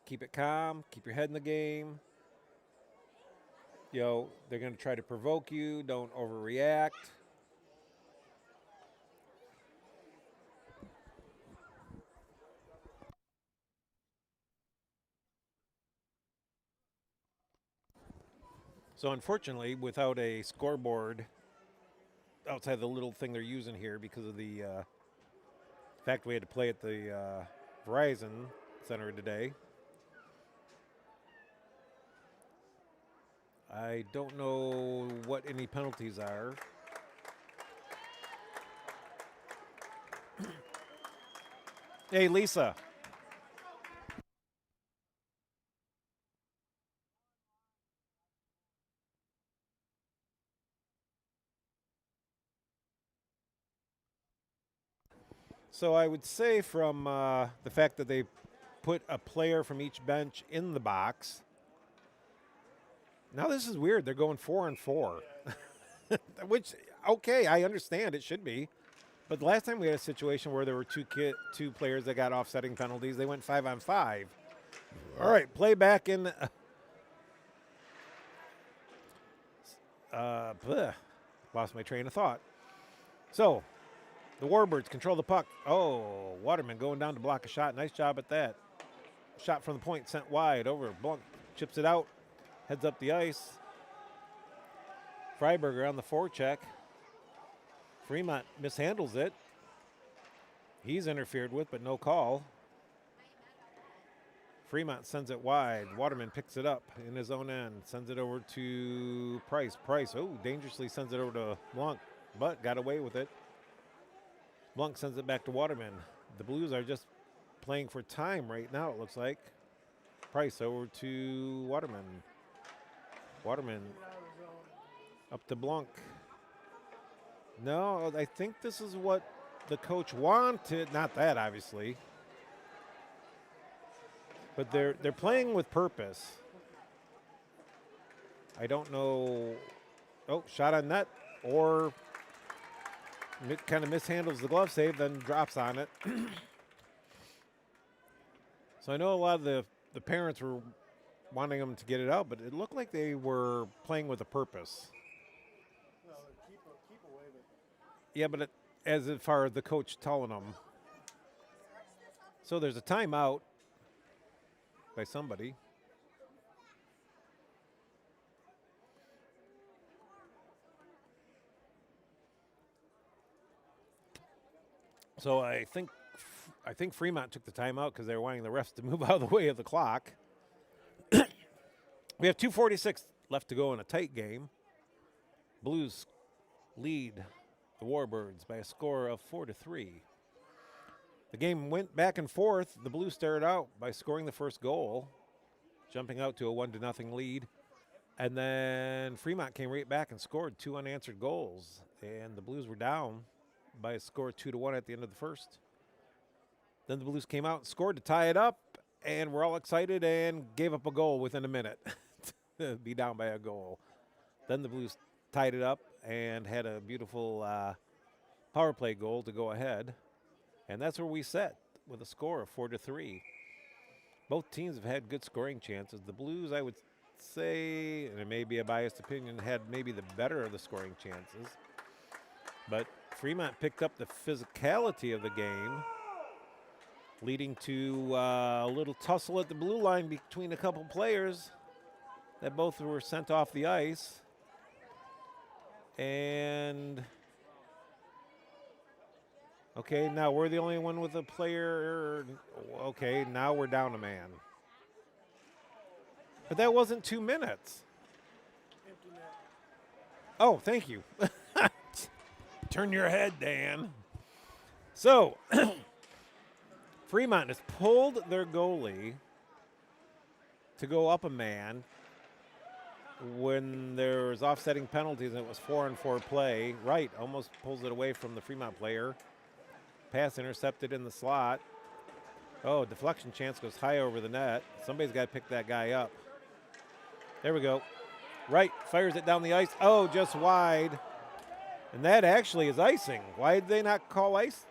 Keep it calm. Keep your head in the game. You know, they're going to try to provoke you. Don't overreact. So unfortunately, without a scoreboard outside the little thing they're using here because of the fact we had to play at the Verizon Center today, I don't know what any penalties are. Hey, Lisa. So I would say from the fact that they put a player from each bench in the box. Now this is weird. They're going 4 on 4, which, okay, I understand it should be. But the last time we had a situation where there were two players that got offsetting penalties, they went 5 on 5. All right, play back in. Lost my train of thought. So, the Warbirds control the puck. Oh, Waterman going down to block a shot. Nice job at that. Shot from the point sent wide over chips it out, heads up the ice. Freiberger on the forecheck. Fremont mishandles it. He's interfered with, but no call. Fremont sends it wide. Waterman picks it up in his own end, sends it over to Price. Price, dangerously sends it over to Blanc, but got away with it. Blanc sends it back to Waterman. The Blues are just playing for time right now, it looks like. Price over to Waterman. Waterman up to Blanc. No, I think this is what the coach wanted. Not that, obviously. But they're playing with purpose. I don't know. Oh, shot on net, or kind of mishandles the glove save, then drops on it. So I know a lot of the parents were wanting them to get it out, but it looked like they were playing with a purpose. No, keep away with it. Yeah, but as far as the coach telling them. So there's a timeout by somebody. So I think Fremont took the timeout because they were wanting the refs to move out of the way of the clock. We have 2:46 left to go in a tight game. Blues lead the Warbirds by a score of 4-3. The game went back and forth. The Blues started out by scoring the first goal, jumping out to a 1-0 lead. And then Fremont came right back and scored 2 unanswered goals. And the Blues were down by a score of 2-1 at the end of the first. Then the Blues came out and scored to tie it up, and we're all excited and gave up a goal within a minute to be down by a goal. Then the Blues tied it up and had a beautiful power play goal to go ahead. And that's where we set with a score of 4-3. Both teams have had good scoring chances. The Blues, I would say, and it may be a biased opinion, had maybe the better of the scoring chances. But Fremont picked up the physicality of the game, leading to a little tussle at the blue line between a couple players that both were sent off the ice. And okay, now we're the only one with a player. Okay, now we're down a man. But that wasn't 2 minutes. Empty net. Oh, thank you. Turn your head, Dan. So, Fremont has pulled their goalie to go up a man when there was offsetting penalties and it was 4-on-4 play. Wright almost pulls it away from the Fremont player. Pass intercepted in the slot. Oh, deflection chance goes high over the net. Somebody's got to pick that guy up. There we go. Wright fires it down the ice. Oh, just wide. And that actually is icing. Why did they not call ice?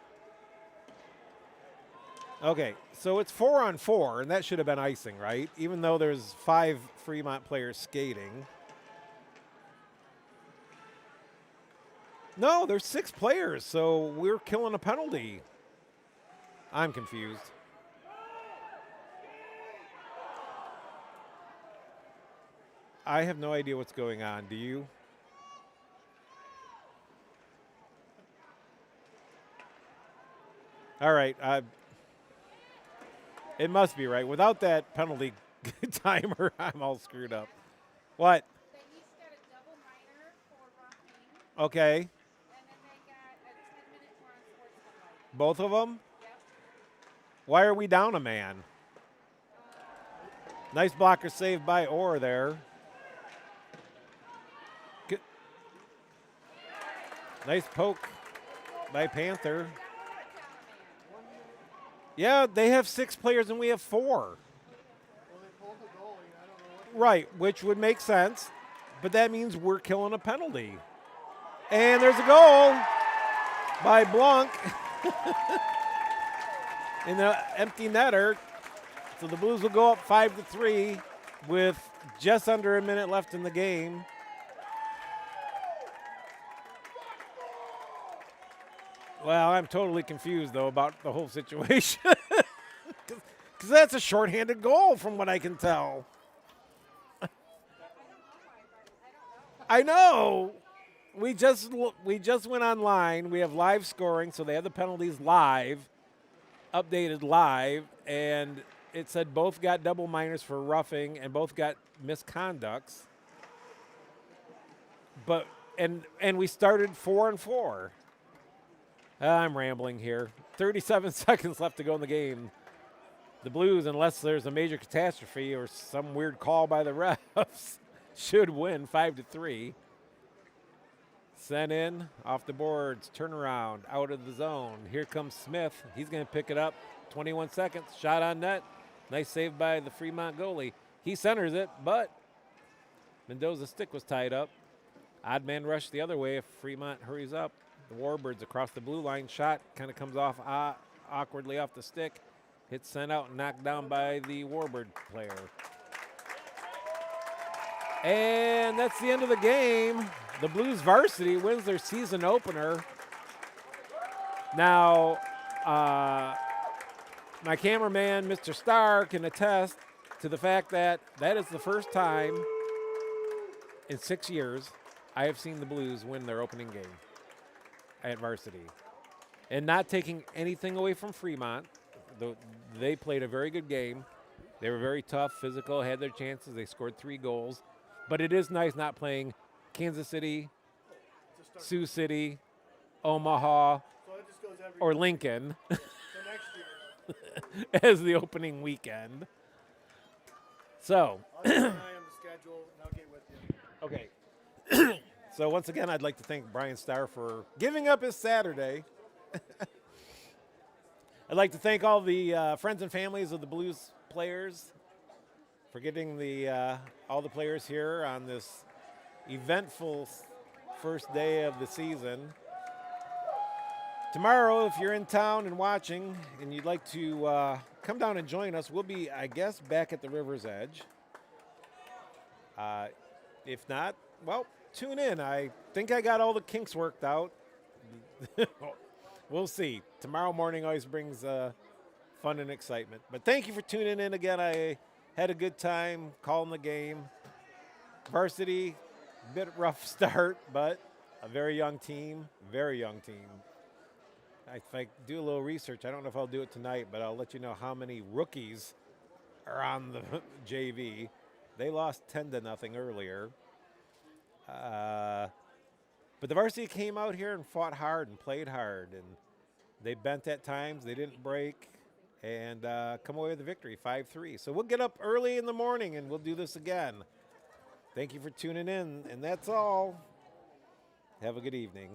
Okay, so it's 4-on-4, and that should have been icing, right? Even though there's 5 Fremont players skating. No, there's 6 players, so we're killing a penalty. I'm confused. I have no idea what's going on. Do you? All right. It must be right. Without that penalty timer, I'm all screwed up. What? They each got a double minor for roughing, Okay. and then they got a 10-minute more on sportsmanlike. Both of them? Yep. Why are we down a man? Nice blocker saved by Orr there. Good. Nice poke by Panther. Yeah, they have 6 players and we have 4. Well, they pulled the goalie. I don't know what. Right, which would make sense, but that means we're killing a penalty. And there's a goal by Blanc in the empty netter. So the Blues will go up 5-3 with just under a minute left in the game. Well, I'm totally confused, though, about the whole situation. Because that's a shorthanded goal from what I can tell. I know. We just went online. We have live scoring, so they have the penalties live, updated live, and it said both got double minors for roughing and both got misconducts. But and we started 4-4. I'm rambling here. 37 seconds left to go in the game. The Blues, unless there's a major catastrophe or some weird call by the refs, should win 5-3. Sent in, off the boards, turnaround, out of the zone. Here comes Smith. He's going to pick it up. 21 seconds, shot on net. Nice save by the Fremont goalie. He centers it, but Mendoza's stick was tied up. Odd man rush the other way if Fremont hurries up. The Warbirds across the blue line. Shot kind of comes off awkwardly off the stick. Hits sent out and knocked down by the Warbird player. And that's the end of the game. The Blues varsity wins their season opener. Now, my cameraman, Mr. Starr, can attest to the fact that that is the first time in 6 years I have seen the Blues win their opening game at varsity. And not taking anything away from Fremont. They played a very good game. They were very tough, physical, had their chances. They scored 3 goals. But it is nice not playing Kansas City, Sioux City, Omaha, So it just goes every or Lincoln So next year, as the opening weekend. So, I'll keep an eye on the schedule and I'll get with you. okay. So once again, I'd like to thank Brian Starr for giving up his Saturday. I'd like to thank all the friends and families of the Blues players for getting all the players here on this eventful first day of the season. Tomorrow, if you're in town and watching and you'd like to come down and join us, we'll be, I guess, back at the River's Edge. If not, well, tune in. I think I got all the kinks worked out. We'll see. Tomorrow morning always brings fun and excitement. But thank you for tuning in again. I had a good time calling the game. Varsity, bit rough start, but a very young team. Very young team. If I do a little research, I don't know if I'll do it tonight, but I'll let you know how many rookies are on the JV. They lost 10-0 earlier. But the varsity came out here and fought hard and played hard, and they bent at times. They didn't break, and come away with the victory, 5-3. So we'll get up early in the morning, and we'll do this again. Thank you for tuning in, and that's all. Have a good evening.